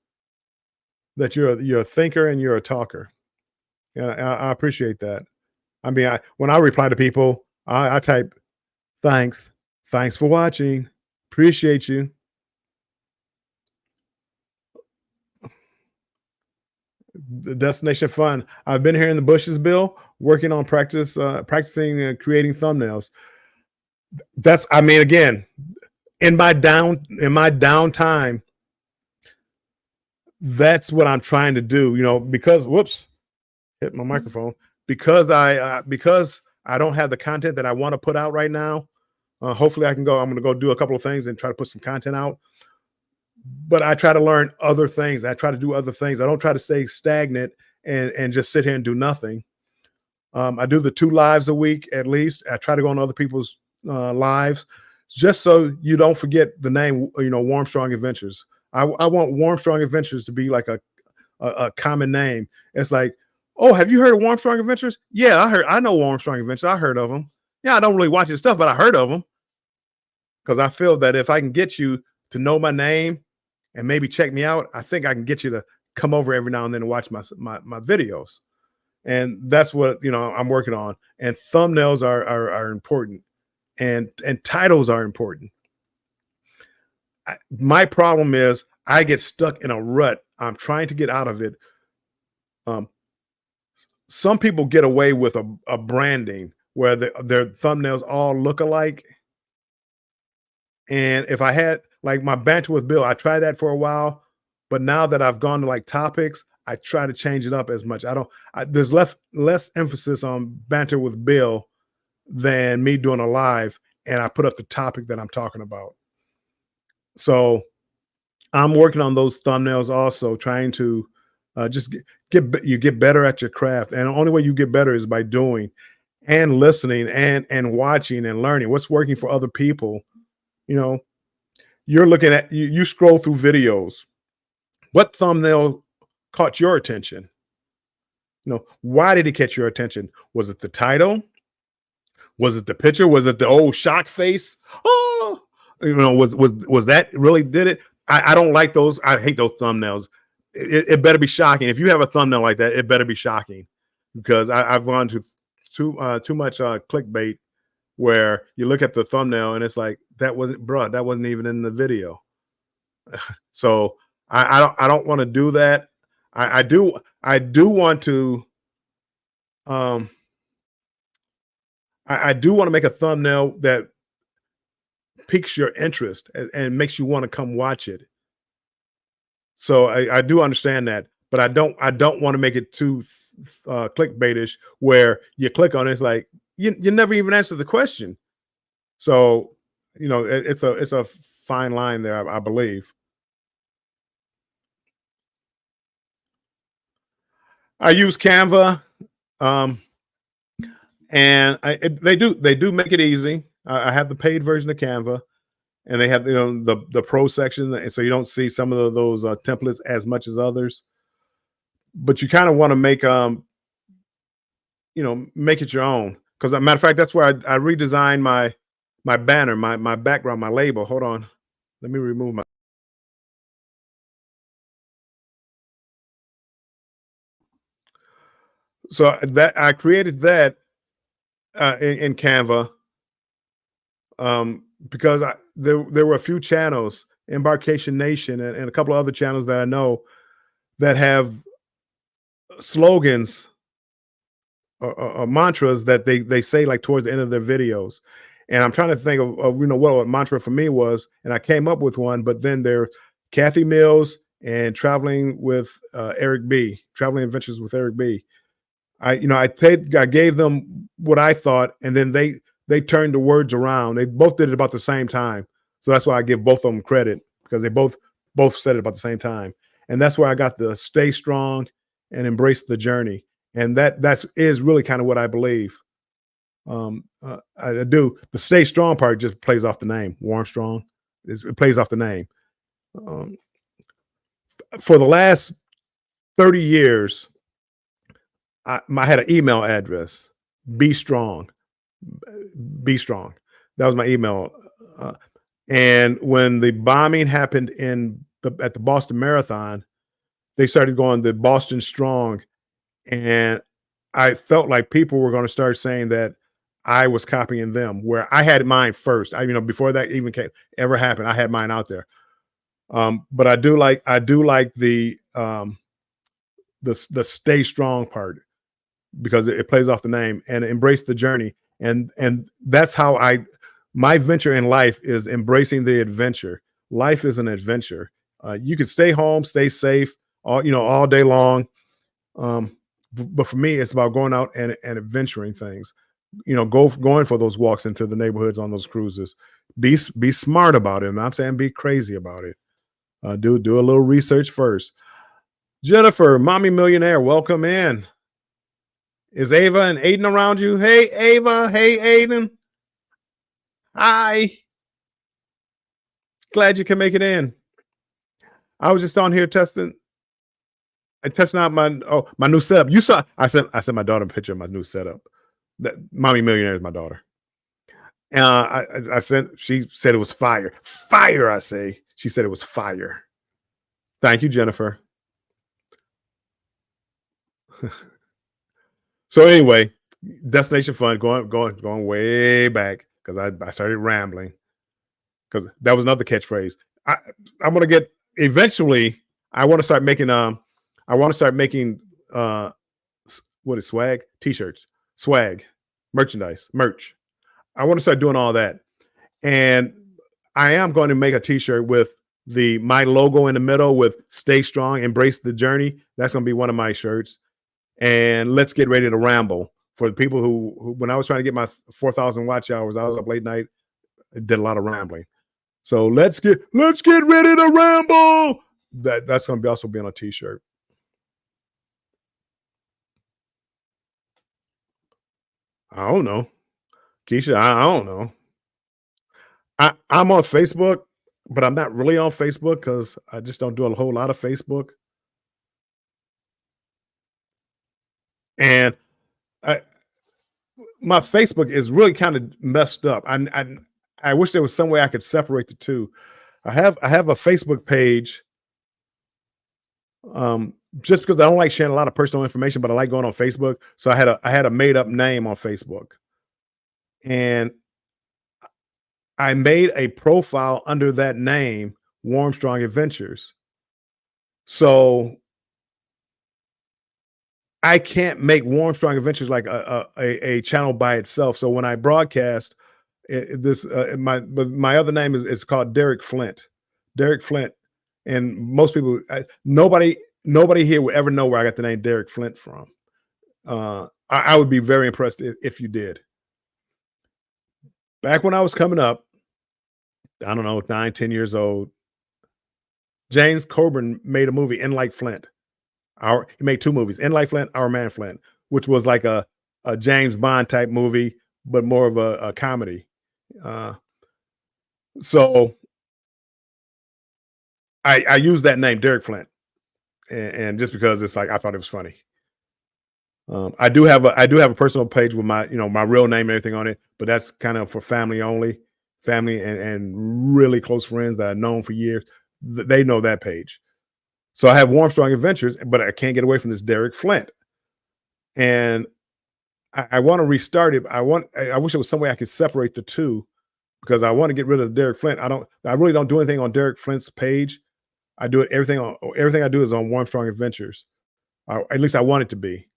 that you're a thinker and you're a talker. And I appreciate that. I mean, when I reply to people, I type thanks, thanks for watching, appreciate you. The destination fun. I've been here in the bushes, Bill, working on practicing creating thumbnails. I mean, again, in my downtime, that's what I'm trying to do. Because whoops, hit my microphone. Because I don't have the content that I want to put out right now. Hopefully, I'm going to go do a couple of things and try to put some content out. But I try to learn other things. I try to do other things. I don't try to stay stagnant and just sit here and do nothing. I do the 2 lives a week at least. I try to go on other people's lives, just so you don't forget the name. Warm Strong Adventures. I want Warm Strong Adventures to be like a common name. It's like, oh, have you heard of Warm Strong Adventures? Yeah, I know Warm Strong Adventures. I heard of them. Yeah, I don't really watch his stuff, but I heard of them because I feel that if I can get you to know my name and maybe check me out, I think I can get you to come over every now and then and watch my videos. And that's what I'm working on. And thumbnails are important, and titles are important. My problem is I get stuck in a rut. I'm trying to get out of it. Some people get away with a branding where their thumbnails all look alike. And if I had like my banter with Bill, I tried that for a while, but now that I've gone to like topics, I try to change it up as much. There's less emphasis on banter with Bill than me doing a live, and I put up the topic that I'm talking about. So I'm working on those thumbnails also, trying to just get better at your craft. And the only way you get better is by doing and listening and watching and learning what's working for other people. You're looking at you scroll through videos. What thumbnail caught your attention? Why did it catch your attention? Was it the title? Was it the picture? Was it the old shock face? Oh, was that really did it? I don't like those. I hate those thumbnails. It better be shocking. If you have a thumbnail like that, it better be shocking, because I've gone to too much clickbait where you look at the thumbnail and it's like, that wasn't even in the video. So I don't want to do that. I do want to I do want to make a thumbnail that piques your interest and makes you want to come watch it. So I do understand that, but I don't want to make it too clickbaitish where you click on it, it's like you never even answer the question. So it's a fine line there, I believe. I use Canva, and they do make it easy. I have the paid version of Canva, and they have the pro section, and so you don't see some of those templates as much as others. But you kind of want to make make it your own. Because, as a matter of fact, that's where I redesigned my banner, my background, my label. Hold on, let me remove my So that I created that in Canva, because there were a few channels, Embarkation Nation and a couple of other channels that I know that have slogans or mantras that they say like towards the end of their videos. And I'm trying to think of what a mantra for me was, and I came up with one. But then there, Kathy Mills and traveling with Eric B, traveling adventures with Eric B. I gave them what I thought, and then they turned the words around. They both did it about the same time, so that's why I give both of them credit, because they both said it about the same time, and that's where I got the stay strong and embrace the journey, and that is really kind of what I believe. I do. The stay strong part just plays off the name, Warm Strong. It plays off the name. Um, for the last 30 years, I had an email address, Be Strong, Be Strong. That was my email. Uh, and when the bombing happened at the Boston Marathon, they started going the Boston Strong, and I felt like people were going to start saying that I was copying them, where I had mine first. Before that even ever happened, I had mine out there. But I do like the stay strong part, because it plays off the name, and embrace the journey. And that's how my venture in life is embracing the adventure. Life is an adventure. You can stay home, stay safe all day long. But for me, it's about going out and adventuring things. Going for those walks into the neighborhoods on those cruises. Be smart about it. I'm not saying be crazy about it. Do a little research first. Jennifer, mommy millionaire, welcome in. Is Ava and Aiden around you? Hey, Ava. Hey, Aiden. Hi. Glad you can make it in. I was just on here testing out my new setup. You saw I sent my daughter a picture of my new setup. That mommy millionaire is my daughter. She said it was fire. Fire, I say. She said it was fire. Thank you, Jennifer. So anyway, Destination Fun, going way back, because I started rambling, because that was another catchphrase. I'm gonna get eventually. I want to start making what is swag? T-shirts, swag, merch. I want to start doing all that, and I am going to make a T-shirt with my logo in the middle with "Stay Strong, Embrace the Journey." That's going to be one of my shirts. And let's get ready to ramble. For the people who when I was trying to get my 4,000 watch hours, I was up late night, did a lot of rambling. So let's get ready to ramble. That's going to be also be on a T-shirt. I don't know, Keisha. I don't know. I'm on Facebook, but I'm not really on Facebook because I just don't do a whole lot of Facebook. And I, my Facebook is really kind of messed up. I wish there was some way I could separate the two. I have a Facebook page, just because I don't like sharing a lot of personal information, but I like going on Facebook. So I had a made up name on Facebook, and I made a profile under that name, Warm Strong Adventures. So I can't make Warm Strong Adventures like a channel by itself. So when I broadcast this, my other name is called Derek Flint, Derek Flint, and most people, nobody here would ever know where I got the name Derek Flint from. I would be very impressed if you did. Back when I was coming up, I don't know, 9, 10 years old, James Coburn made a movie, In Like Flint. He made 2 movies, In Like Flint, Our Man Flint, which was like a James Bond type movie, but more of a comedy. Uh, so I used that name, Derek Flint, and just because it's like I thought it was funny. I do have a personal page with my real name and everything on it, but that's kind of for family only, family and really close friends that I've known for years. They know that page. So I have Warm Strong Adventures, but I can't get away from this Derek Flint. and I want to restart it. I wish there was some way I could separate the two because I want to get rid of Derek Flint. I really don't do anything on Derek Flint's page. I do it everything I do is on Warmstrong Adventures. At least I want it to be.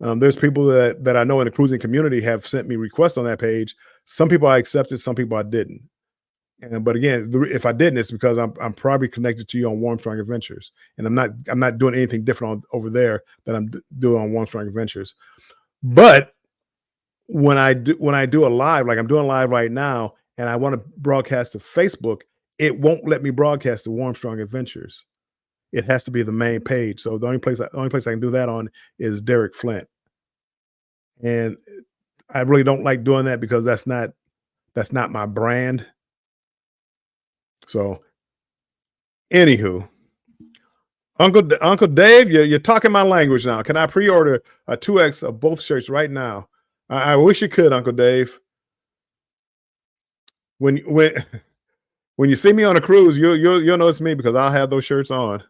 There's people that I know in the cruising community have sent me requests on that page. Some people I accepted, some people I didn't. But again, if I didn't, it's because I'm probably connected to you on Warmstrong Adventures, and I'm not doing anything different over there that I'm doing on Warmstrong Adventures. But when I do a live, like I'm doing a live right now, and I want to broadcast to Facebook, it won't let me broadcast to Warmstrong Adventures. It has to be the main page. So the only place I can do that on is Derek Flint. And I really don't like doing that because that's not my brand. So anywho, Uncle Dave, you're talking my language now. Can I pre-order a 2X of both shirts right now? I wish you could, Uncle Dave. When when when you see me on a cruise, you'll know it's me because I'll have those shirts on.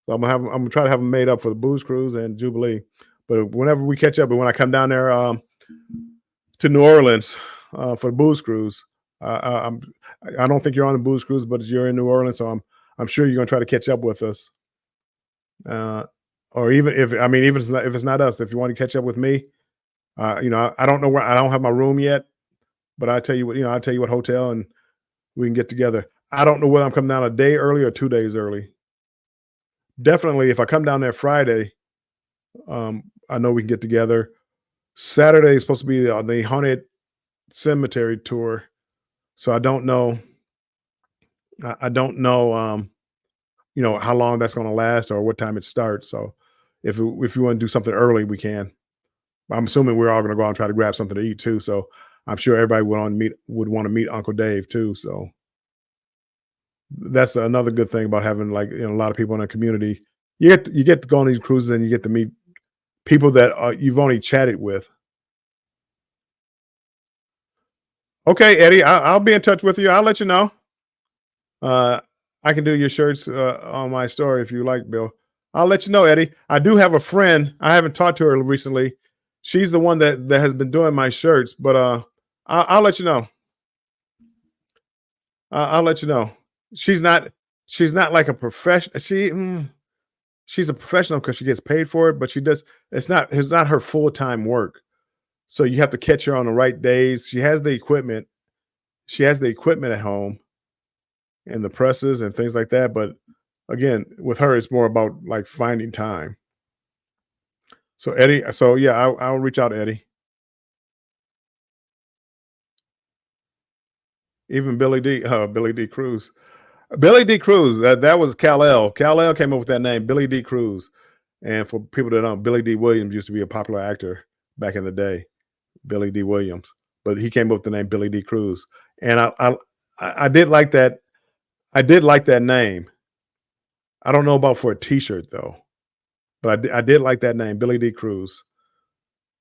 So I'm gonna try to have them made up for the Booze Cruise and Jubilee. But whenever we catch up, and when I come down there to New Orleans for the Booze Cruise, I don't think you're on the Booze Cruise, but you're in New Orleans, so I'm sure you're gonna try to catch up with us. Uh, or even if it's not us, if you want to catch up with me, I don't know where I don't have my room yet, but I'll tell you what hotel and we can get together. I don't know whether I'm coming down a day early or 2 days early. Definitely, if I come down there Friday, I know we can get together. Saturday is supposed to be on the haunted cemetery tour, so I don't know. I don't know. How long that's going to last or what time it starts. So if you want to do something early, we can. I'm assuming we're all going to go out and try to grab something to eat too. So I'm sure everybody would want to meet Uncle Dave too. So that's another good thing about having a lot of people in a community. You get to go on these cruises and you get to meet people that you've only chatted with. Okay, Eddie, I'll be in touch with you. I'll let you know. Uh, I can do your shirts on my story if you like, Bill. I'll let you know, Eddie. I do have a friend. I haven't talked to her recently. She's the one that has been doing my shirts, but I'll let you know. I'll let you know. She's not she's not like a professional. She's a professional because she gets paid for it, but she does. It's not her full time work. So you have to catch her on the right days. She has the equipment. She has the equipment at home and the presses and things like that. But again, with her, it's more about like finding time. So Eddie, so yeah, I'll reach out to Eddie. Even Billy D. Cruz. Billy D. Cruz. That was Kal-El. Kal-El came up with that name, Billy D. Cruz. And for people that don't, Billy D. Williams used to be a popular actor back in the day. Billy D. Williams, but he came up with the name Billy D. Cruz. And I did like that. I did like that name. I don't know about for a T-shirt though, but I did like that name, Billy D. Cruz.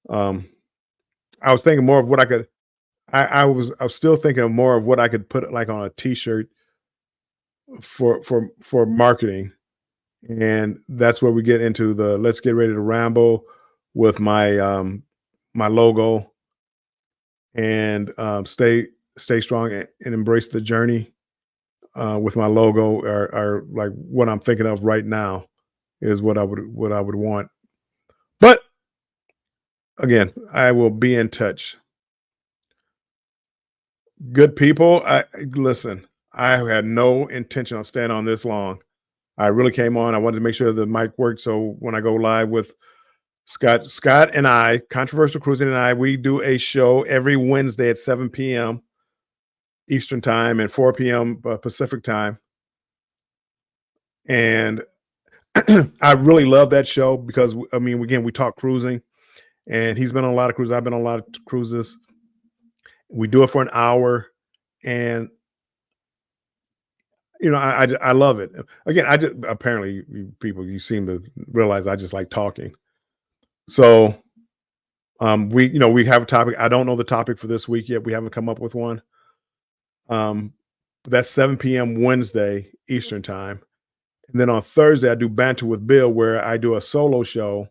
Um, I was thinking more of what I could. I was still thinking of more of what I could put like on a T-shirt for marketing, and that's where we get into the let's get ready to ramble with my logo and stay strong and embrace the journey with my logo are like what I'm thinking of right now is what I would want. But again, I will be in touch. Good people, I listen. I had no intention on staying on this long. I really came on. I wanted to make sure the mic worked. So when I go live with Scott and I, Controversial Cruising and I, we do a show every Wednesday at 7 p.m. Eastern time and 4 p.m. Pacific time. And I really love that show because again, we talk cruising and he's been on a lot of cruises. I've been on a lot of cruises. We do it for an hour and I love it. Again, I just apparently people you seem to realize I just like talking. So we have a topic. I don't know the topic for this week yet. We haven't come up with one. Um, but that's 7 p.m. Wednesday Eastern time. And then on Thursday, I do Banter with Bill, where I do a solo show.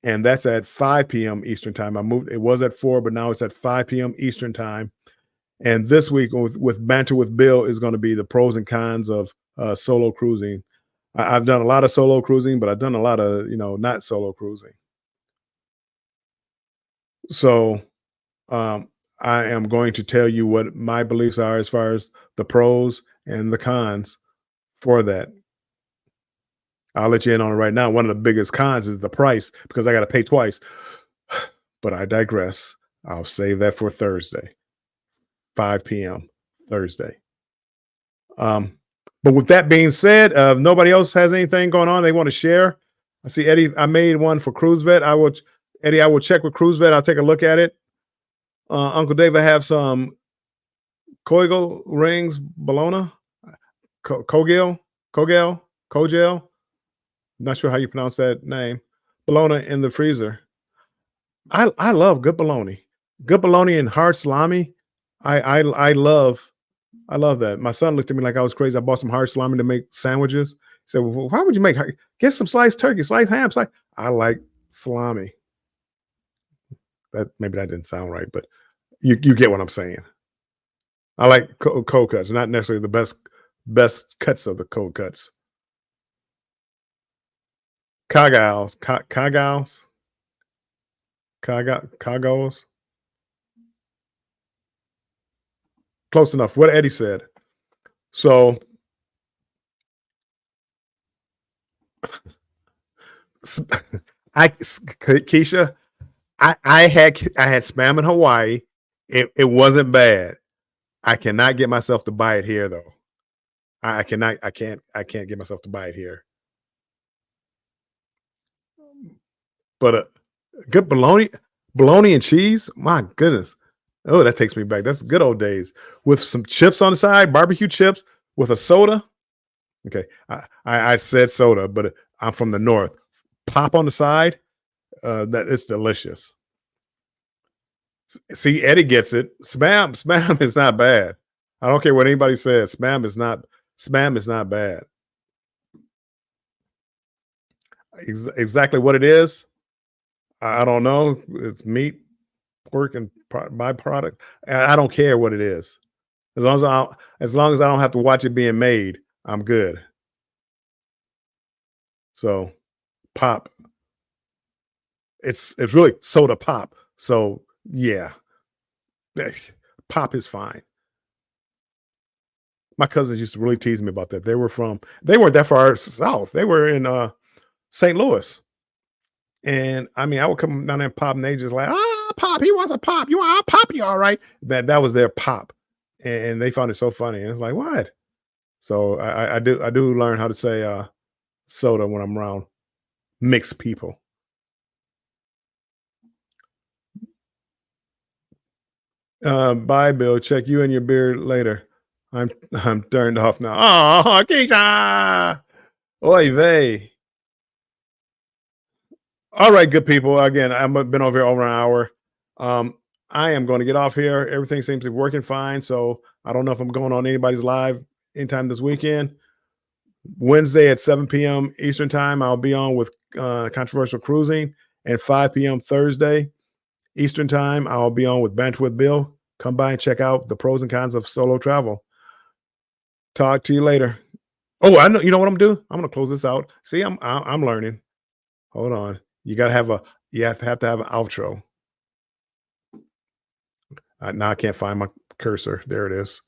and that's at 5 p.m. Eastern time. I moved. It was at 4, but now it's at 5 p.m. Eastern time. And this week with Banter with Bill is going to be the pros and cons of solo cruising. I've done a lot of solo cruising, but I've done a lot of not solo cruising. So I am going to tell you what my beliefs are as far as the pros and the cons for that. I'll let you in on it right now. One of the biggest cons is the price because I got to pay twice. But I digress. I'll save that for Thursday, 5 p.m. Thursday. But with that being said, if nobody else has anything going on they want to share. I see Eddie. I made one for Cruise Vet. I will check with Cruise Vet. I'll take a look at it. Uncle David have some Koigel rings, bologna, Kogel. Not sure how you pronounce that name. Bologna in the freezer. I love good bologna. Good bologna and hard salami. I love that. My son looked at me like I was crazy. I bought some hard salami to make sandwiches. He said, "Well, why would you make? Get some sliced turkey, sliced ham." I like salami. That didn't sound right, but you get what I'm saying. I like cold cuts, not necessarily the best cuts of the cold cuts. Kagals. Close enough. What Eddie said. So Keisha, I had spam in Hawaii. It wasn't bad. I cannot get myself to buy it here though. I can't get myself to buy it here. But good bologna and cheese. My goodness. Oh, that takes me back. That's good old days with some chips on the side, barbecue chips with a soda. Okay, I said soda, but I'm from the north. Pop on the side. That it's delicious. See, Eddie gets it. Spam is not bad. I don't care what anybody says. Spam is not bad. Exactly what it is, I don't know. It's meat, pork, and byproduct. I don't care what it is. As long as I don't have to watch it being made, I'm good. So, pop. It's really soda pop. So yeah, pop is fine. My cousins used to really tease me about that. They weren't that far south. They were in St. Louis. And I mean, I would come down there and pop, and they just like, pop, he wants a pop. You want a pop, you all right? That was their pop. And they found it so funny. And it's like, what? So I do learn how to say soda when I'm around mixed people. Bye, Bill. Check you and your beard later. I'm turned off now. Oh, Keisha! Oy vey. All right, good people. Again, I've been over here over an hour. I am going to get off here. Everything seems to be working fine. So I don't know if I'm going on anybody's live anytime this weekend. Wednesday at 7 p.m. Eastern time, I'll be on with Controversial Cruising. And 5 p.m. Thursday Eastern time, I'll be on with Banter with Bill. Come by and check out the pros and cons of solo travel. Talk to you later. Oh, I know. You know what I'm doing? I'm going to close this out. See, I'm learning. Hold on. You have to have an outro. Now I can't find my cursor. There it is.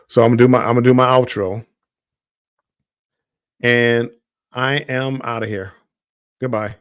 So I'm gonna do my outro. And I am out of here. Goodbye.